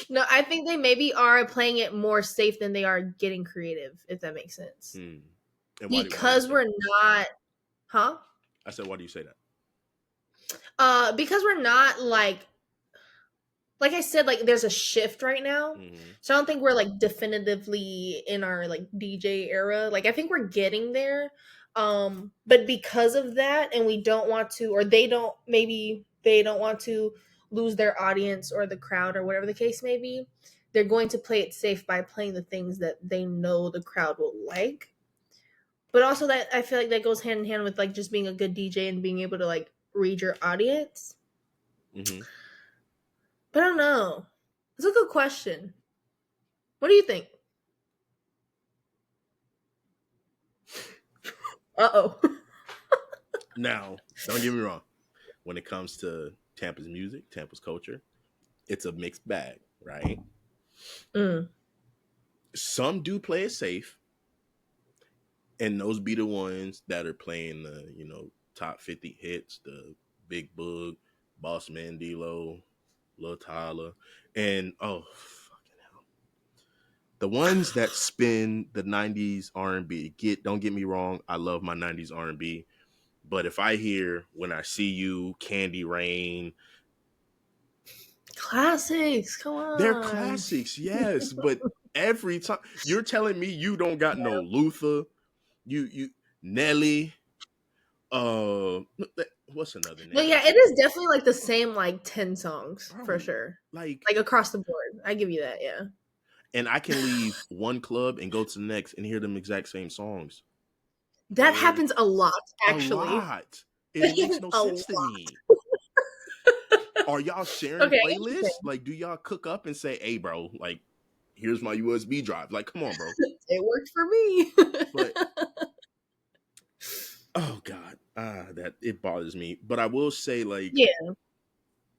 No, I think they maybe are playing it more safe than they are getting creative, if that makes sense. Because we're not, huh? I said, why do you say that? Because we're not like I said, like there's a shift right now. So I don't think we're like definitively in our like DJ era. Like I think we're getting there. But because of that, and we don't want to, or they don't want to lose their audience or the crowd or whatever the case may be, they're going to play it safe by playing the things that they know the crowd will like. But also that I feel like that goes hand in hand with like just being a good DJ and being able to like read your audience. But I don't know. It's a good question. What do you think? Uh-oh. Now, don't get me wrong. When it comes to Tampa's music, Tampa's culture, it's a mixed bag, right? Some do play it safe, and those be the ones that are playing the, top 50 hits, the Big Boog, Boss Man D-Lo, Lil Tyler, and fucking hell, the ones that spin the 90s R&B. Don't get me wrong, I love my 90s R&B, but if I hear When I See You, Candy Rain, classics, come on, they're classics, yes, but every time you're telling me you don't got no Luther, you Nelly, what's another name? But yeah, it is definitely like the same like 10 songs for sure. Like across the board. I give you that, yeah. And I can leave one club and go to the next and hear them exact same songs. That happens a lot, actually. A lot. It makes no sense to me. Are y'all sharing playlists? Like, do y'all cook up and say, "Hey, bro, like, here's my USB drive." Like, come on, bro. It worked for me. But oh God, that it bothers me. But I will say, like,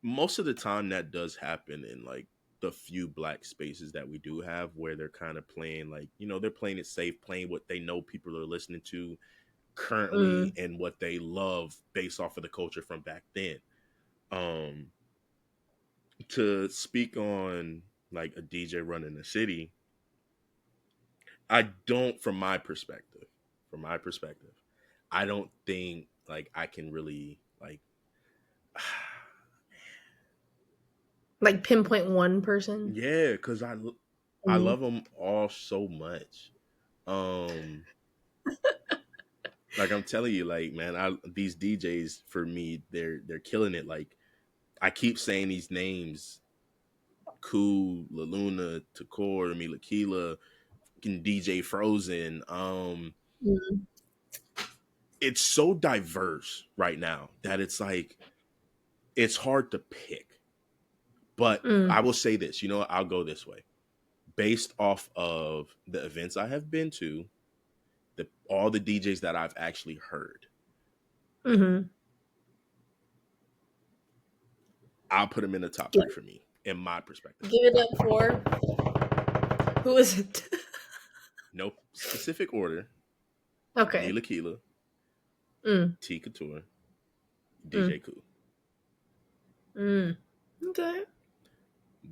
most of the time that does happen in like the few black spaces that we do have where they're kind of playing like, they're playing it safe, playing what they know people are listening to currently Mm. and what they love based off of the culture from back then. To speak on like a DJ running the city, I don't, from my perspective, I don't think like I can really like Like pinpoint one person. yeah, because I Mm. love them all so much. Um, like I'm telling you, like man, these DJs for me, they're killing it. Like I keep saying these names: Cool, La Luna, Takor, Mila Kila, DJ Frozen. Mm. It's so diverse right now that it's like it's hard to pick. But I Mm. will say this, I'll go this way. Based off of the events I have been to, all the DJs that I've actually heard, Mm-hmm. I'll put them in the top Give, three for me, in my perspective. give it up for who is it? No specific order. Okay. Mila Kila, Mm. T Couture, Mm. DJ Cool. Mm. Okay.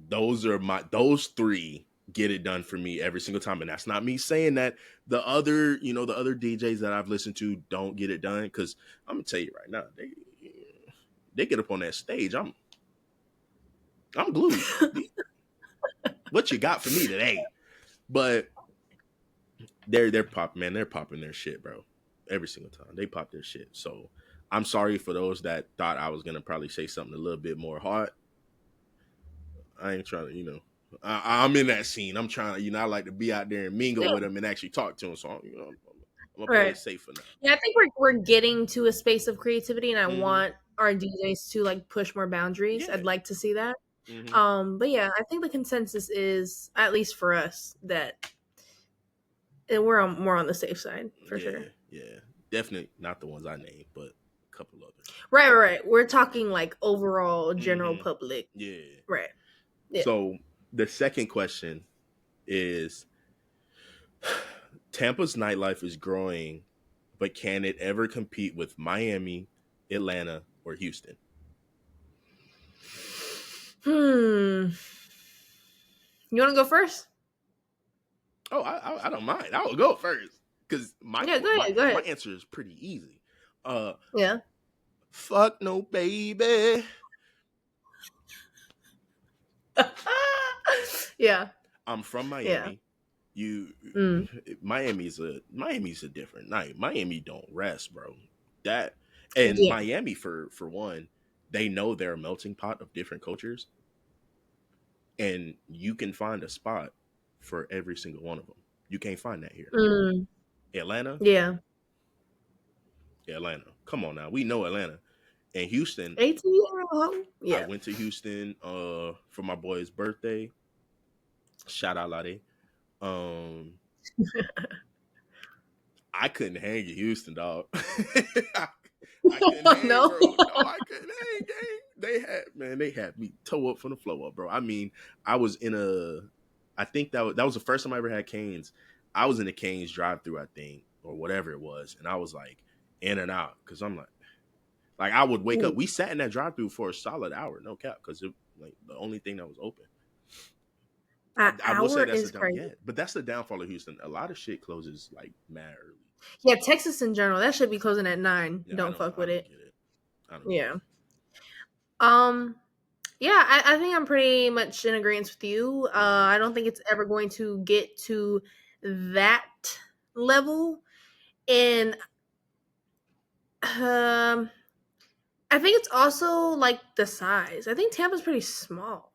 Those three get it done for me every single time. And that's not me saying that the other DJs that I've listened to don't get it done. Cause I'm gonna tell you right now, they get up on that stage. I'm glued. What you got for me today? But they're popping their shit, bro. Every single time they pop their shit. So I'm sorry for those that thought I was gonna probably say something a little bit more hard. I ain't trying to, I'm in that scene. I'm trying to, I like to be out there and mingle Yeah. with them and actually talk to them. So I'm gonna play Right. it safe for now. Yeah, I think we're getting to a space of creativity, and I Mm-hmm. want our DJs to like push more boundaries. Yeah. I'd like to see that. Mm-hmm. But yeah, I think the consensus is, at least for us, that we're more on the safe side for sure. Yeah. Definitely not the ones I named, but a couple others. Right. We're talking like overall general Mm-hmm. public. Yeah. Right. Yeah. So the second question is Tampa's nightlife is growing, but can it ever compete with Miami, Atlanta, or Houston? You want to go first? Oh, I don't mind. I will go first because my Yeah, go ahead. Go my ahead. answer is pretty easy. Yeah. Fuck no, baby. Yeah. I'm from Yeah. Miami. You, Mm. Miami's a different night. Miami don't rest, bro. That and Yeah. Miami for one, they know they're a melting pot of different cultures, and you can find a spot for every single one of them. You can't find that here. Mm. Atlanta, Yeah. Atlanta. Come on now, we know Atlanta. And Houston, ATL. I Yeah. went to Houston for my boy's birthday. Shout out Lade. I couldn't hang in Houston, dog. I couldn't hang, No. bro. No, I couldn't hang, gang. They had me toe up from the floor up, bro. I mean, I was in I think that was the first time I ever had Canes. I was in a Canes drive-through, I think, or whatever it was, and I was like in and out because I'm like I would wake up. We sat in that drive-through for a solid hour, no cap, because it like the only thing that was open. I will say that's but that's the downfall of Houston. A lot of shit closes like mad early. Yeah, Texas in general, that should be closing at 9. Yeah, don't fuck with it. I don't yeah. Yeah, I think I'm pretty much in agreement with you. I don't think it's ever going to get to that level. And I think it's also like the size. I think Tampa's pretty small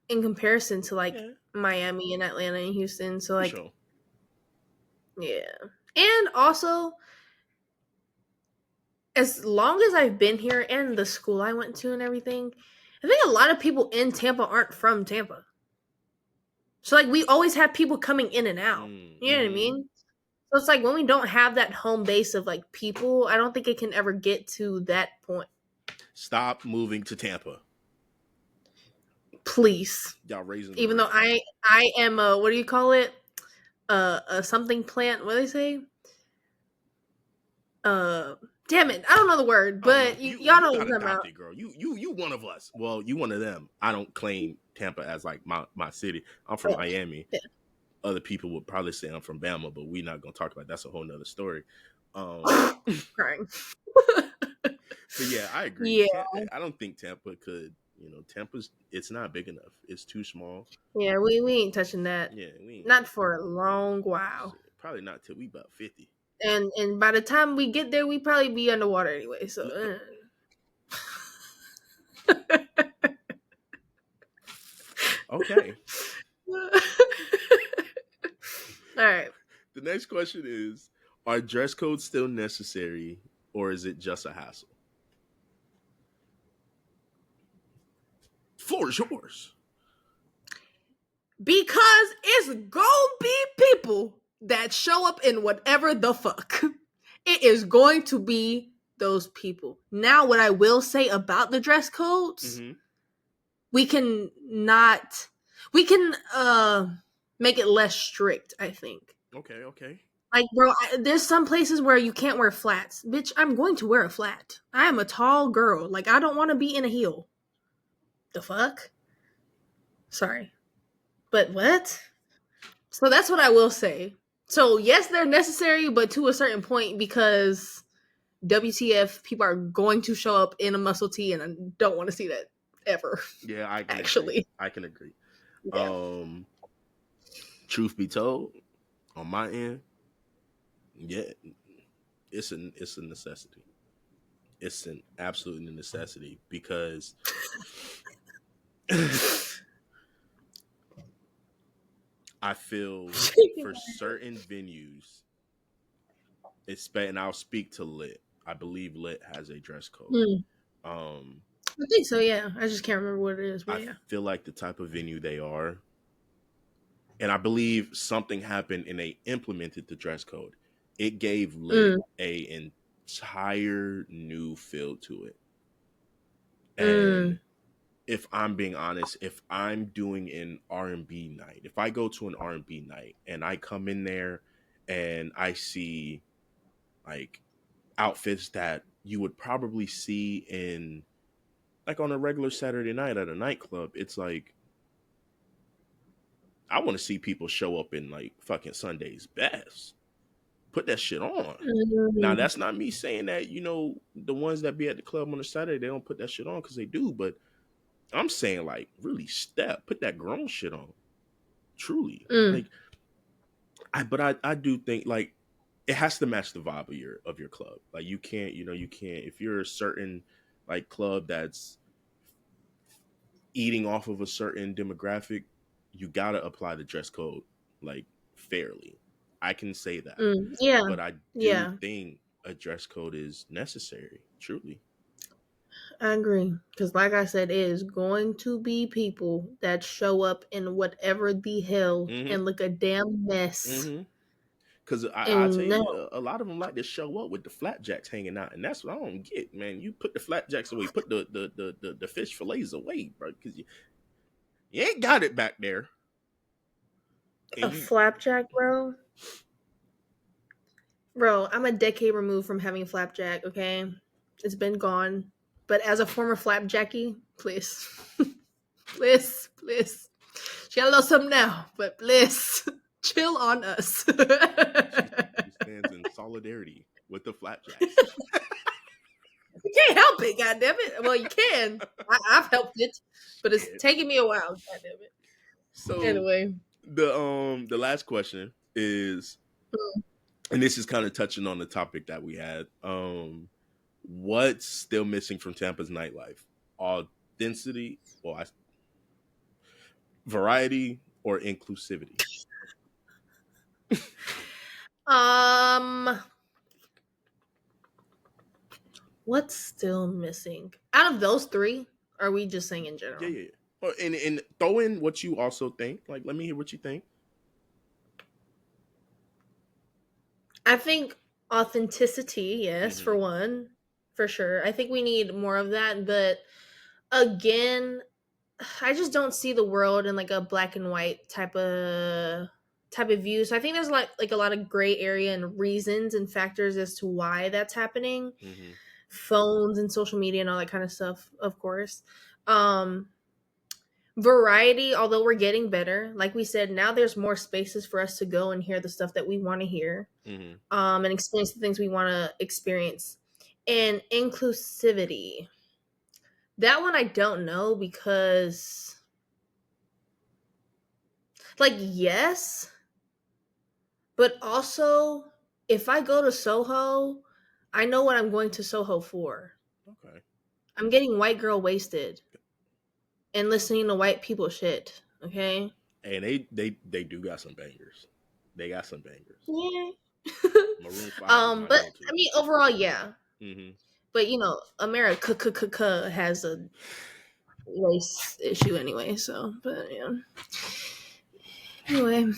in comparison to like Miami and Atlanta and Houston. So like, yeah. And also, as long as I've been here and the school I went to and everything, I think a lot of people in Tampa aren't from Tampa. So like we always have people coming in and out. You know what I mean? So it's like when we don't have that home base of like people, I don't think it can ever get to that point. Stop moving to Tampa. Please. Y'all raising the Even though rate. I am a, what do you call it? A something plant. What do they say? Damn it, I don't know the word, but y'all know what got I'm talking about. adopted, girl. You one of us. Well, you one of them. I don't claim Tampa as like my city. I'm from Miami. Yeah. Other people would probably say I'm from Bama, but we're not gonna talk about it. That's a whole nother story. Crying. But yeah, I agree. Yeah. I don't think Tampa could. Tampa's it's not big enough. It's too small. Yeah, we ain't touching that. Yeah, we ain't Not for a long while. Probably not till we about 50. And by the time we get there, we probably be underwater anyway. So. Okay. All right. The next question is: are dress codes still necessary, or is it just a hassle? Floor is yours. Because it's gonna be people that show up in whatever the fuck. It is going to be those people. Now, what I will say about the dress codes, we can make it less strict, I think. Okay. Like, bro, there's some places where you can't wear flats. Bitch, I'm going to wear a flat. I am a tall girl. Like, I don't want to be in a heel. The fuck? Sorry. But what? So that's what I will say. So yes, they're necessary, but to a certain point, because WTF, people are going to show up in a muscle tee, and I don't want to see that ever. Yeah, I can actually agree. I can agree. Yeah. Truth be told, on my end, yeah, it's a necessity. It's an absolute necessity because I feel for certain venues, and I'll speak to Lit. I believe Lit has a dress code. I think so, yeah. I just can't remember what it is, but I feel like the type of venue they are, and I believe something happened and they implemented the dress code. It gave Lit a entire new feel to it. And if I'm being honest, if I'm doing an R&B night, if I go to an R&B night and I come in there and I see like outfits that you would probably see in like on a regular Saturday night at a nightclub, it's like I want to see people show up in like fucking Sunday's best. Put that shit on. Now that's not me saying that, the ones that be at the club on a Saturday, they don't put that shit on because they do, but I'm saying like really put that grown shit on. Truly. Like I do think like it has to match the vibe of your club. Like you can't if you're a certain like club that's eating off of a certain demographic, you gotta apply the dress code like fairly. I can say that. Yeah. But I do think a dress code is necessary, truly. I agree. Because like I said, it is going to be people that show up in whatever the hell and look a damn mess. Because I'll tell you, a lot of them like to show up with the flapjacks hanging out, and that's what I don't get, man. You put the flapjacks away, put the fish fillets away, bro, because you ain't got it back there. Flapjack, bro? Bro, I'm a decade removed from having flapjack, okay? It's been gone. But as a former flapjacky, please. please. She got a little something now, but please, chill on us. She stands in solidarity with the flapjacks. You can't help it, goddammit. Well, you can. I've helped it, but it's taking me a while, goddammit. So anyway, the last question is, and this is kind of touching on the topic that we had. What's still missing from Tampa's nightlife? Authenticity, or variety, or inclusivity? What's still missing out of those three? Are we just saying in general? Yeah. And throw in what you also think. Like, let me hear what you think. I think authenticity, yes, for one, for sure. I think we need more of that. But again, I just don't see the world in like a black and white type of view. So I think there's like a lot of gray area and reasons and factors as to why that's happening. Mm-hmm. Phones and social media and all that kind of stuff, of course. Um Variety, although we're getting better, like we said, now there's more spaces for us to go and hear the stuff that we want to hear, Mm-hmm. and experience the things we want to experience. And inclusivity, that one I don't know because, like, yes, but also if I go to Soho, I know what I'm going to Soho for. Okay. I'm getting white girl wasted and listening to white people shit. Okay. And they do got some bangers. They got some bangers. Yeah. Maroon 5 is my But go-to. I mean, overall, yeah. Mm-hmm. But America has a race issue anyway. So, but yeah. Anyway,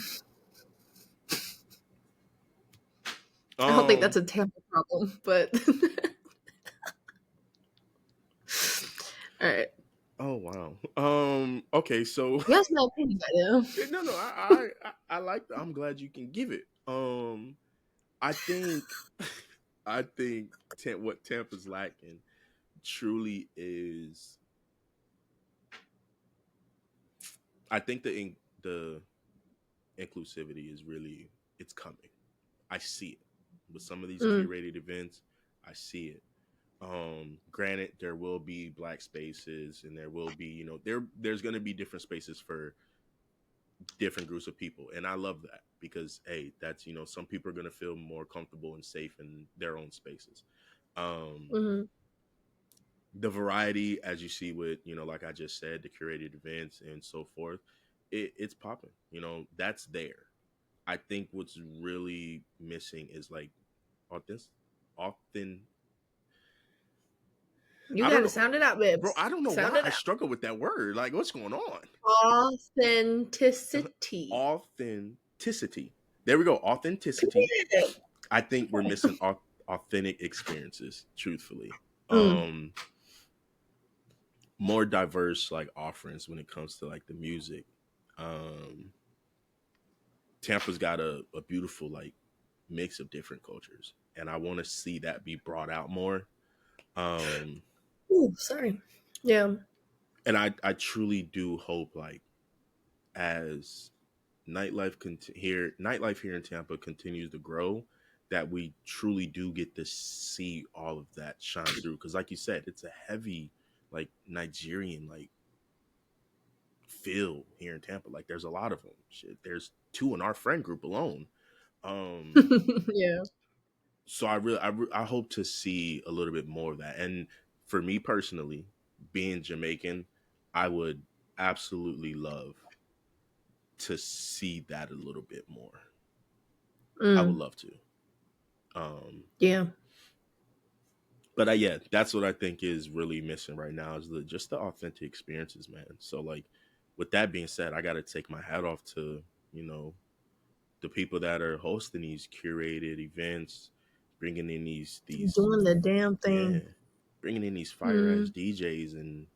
I don't think that's a Tampa problem, but all right. Oh wow. Okay, so That's my opinion, yeah. no, I like that. I'm glad you can give it. I think I think what Tampa's lacking truly is. I think the inclusivity is really, it's coming. I see it with some of these Mm, curated events. I see it. Granted, there will be black spaces, and there will be, there's going to be different spaces for different groups of people, and I love that because, hey, that's, some people are going to feel more comfortable and safe in their own spaces. Um, mm-hmm. the variety, as you see with, like I just said, the curated events and so forth, it's popping. That's there. I think what's really missing is like authentic. Often, You I don't gotta know, sound it out, bro. Bibs. I don't know Sound why it I out. struggle with that word. Like, what's going on? Authenticity. Authenticity. There we go. Authenticity. Yeah. I think we're missing authentic experiences. Truthfully, Mm, um, more diverse like offerings when it comes to like the music. Um, Tampa's got a beautiful like mix of different cultures, and I want to see that be brought out more. Um, ooh, sorry. Yeah. and I truly do hope like as nightlife here in Tampa continues to grow, that we truly do get to see all of that shine through. Because like you said, it's a heavy like Nigerian like feel here in Tampa. Like there's a lot of them. Shit, there's two in our friend group alone. Um, Yeah. so I hope to see a little bit more of that. And for me personally, being Jamaican, I would absolutely love to see that a little bit more. I would Mm, love to. Um, yeah. but yeah, that's what I think is really missing right now is just the authentic experiences, man. So like, with that being said, I got to take my hat off to the people that are hosting these curated events, bringing in these Doing the damn yeah, thing. bringing in these fire ass Mm. DJs, and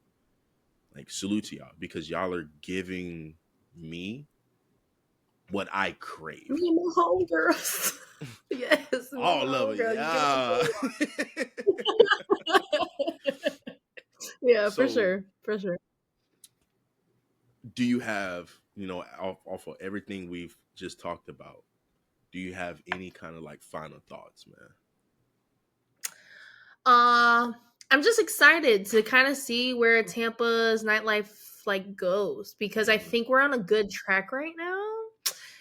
like salute to y'all because y'all are giving me what I crave. Me and my homegirls. Yes, me and my All of it, homegirl. You give yeah. it. Yeah, for So, sure. For sure. do you have, off of everything we've just talked about, do you have any kind of like final thoughts, man? Uh, I'm just excited to kind of see where Tampa's nightlife like goes because I Mm-hmm. think we're on a good track right now,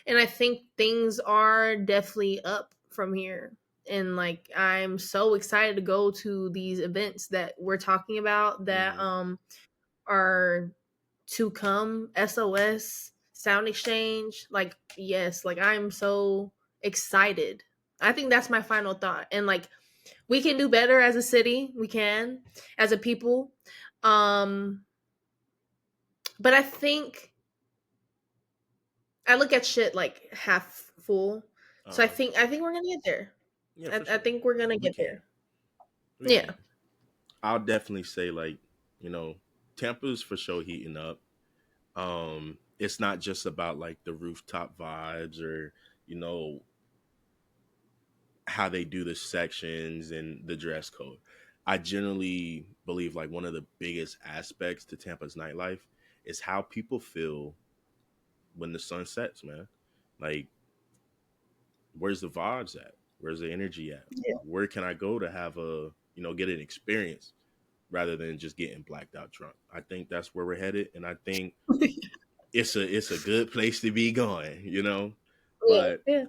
and I think things are definitely up from here. And like I'm so excited to go to these events that we're talking about that Mm-hmm. are to come. SOS, Sound Exchange, like yes, like I'm so excited. I think that's my final thought. And like we can do better as a city, we can as a people. Um but I think I look at shit like half full. So Uh-huh. I think we're gonna get there. Yeah, for I sure. think we're gonna We get can. there. We Yeah. can. I'll definitely say like, you know, Tampa's for sure heating up. It's not just about like the rooftop vibes or you know how they do the sections and the dress code. I generally believe like one of the biggest aspects to Tampa's nightlife is how people feel when the sun sets, man. Like, where's the vibes at? Where's the energy at? Where can I go to have a, get an experience rather than just getting blacked out drunk? I think that's where we're headed. And I think it's a good place to be going. Yeah, But yeah.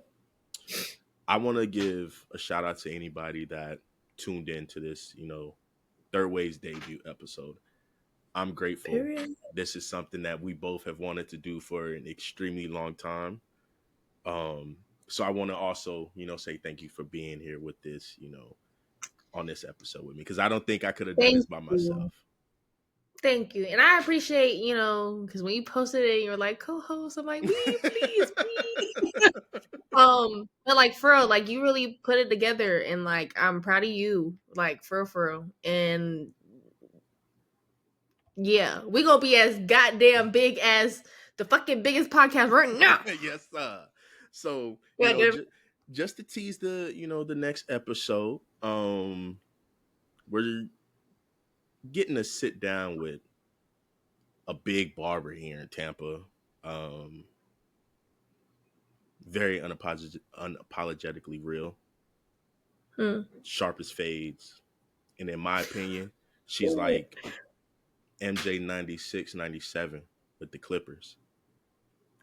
I want to give a shout out to anybody that tuned into this, Third Wave's debut episode. I'm grateful. Period. This is something that we both have wanted to do for an extremely long time. Um, so I want to also, say thank you for being here with this, on this episode with me, because I don't think I could have done this Thank by you. myself. Thank you. And I appreciate, because when you posted it, you were like, co-host, I'm like, please. But like for real, like you really put it together and like I'm proud of you. Like for real. And yeah, we gonna be as goddamn big as the fucking biggest podcast right now. Yes, sir. So, Yeah, just to tease the next episode, we're getting to sit down with a big barber here in Tampa. Very unapologetically real. Sharp as fades. And in my opinion, she's like MJ 96, 97 with the Clippers.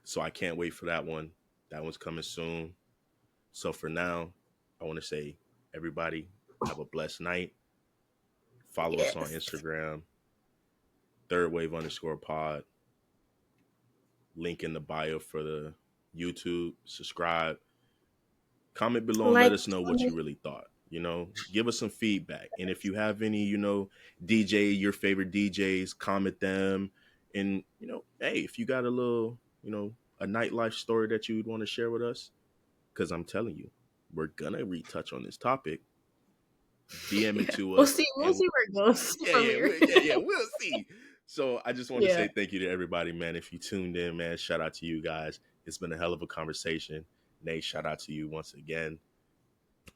So I can't wait for that one. That one's coming soon. So for now, I want to say, everybody, have a blessed night. Follow us on Instagram, ThirdWave_pod. Link in the bio for the YouTube. Subscribe. Comment below and let us know what you really thought. Give us some feedback. And if you have any, DJ, your favorite DJs, comment them. And, hey, if you got a little, a nightlife story that you would want to share with us, because I'm telling you, we're going to retouch on this topic. DM it to us. We'll see where it goes. We'll see. So I just want to say thank you to everybody, man. If you tuned in, man, shout out to you guys. It's been a hell of a conversation. Nate, shout out to you once again.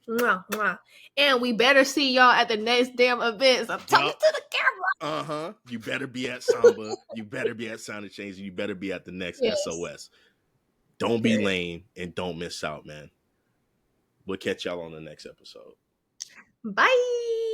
Mwah, mwah. And we better see y'all at the next damn events. I'm talking to the camera. You better be at Samba. You better be at Sound and Change. You better be at the next SOS. Don't be lame and don't miss out, man. We'll catch y'all on the next episode. Bye.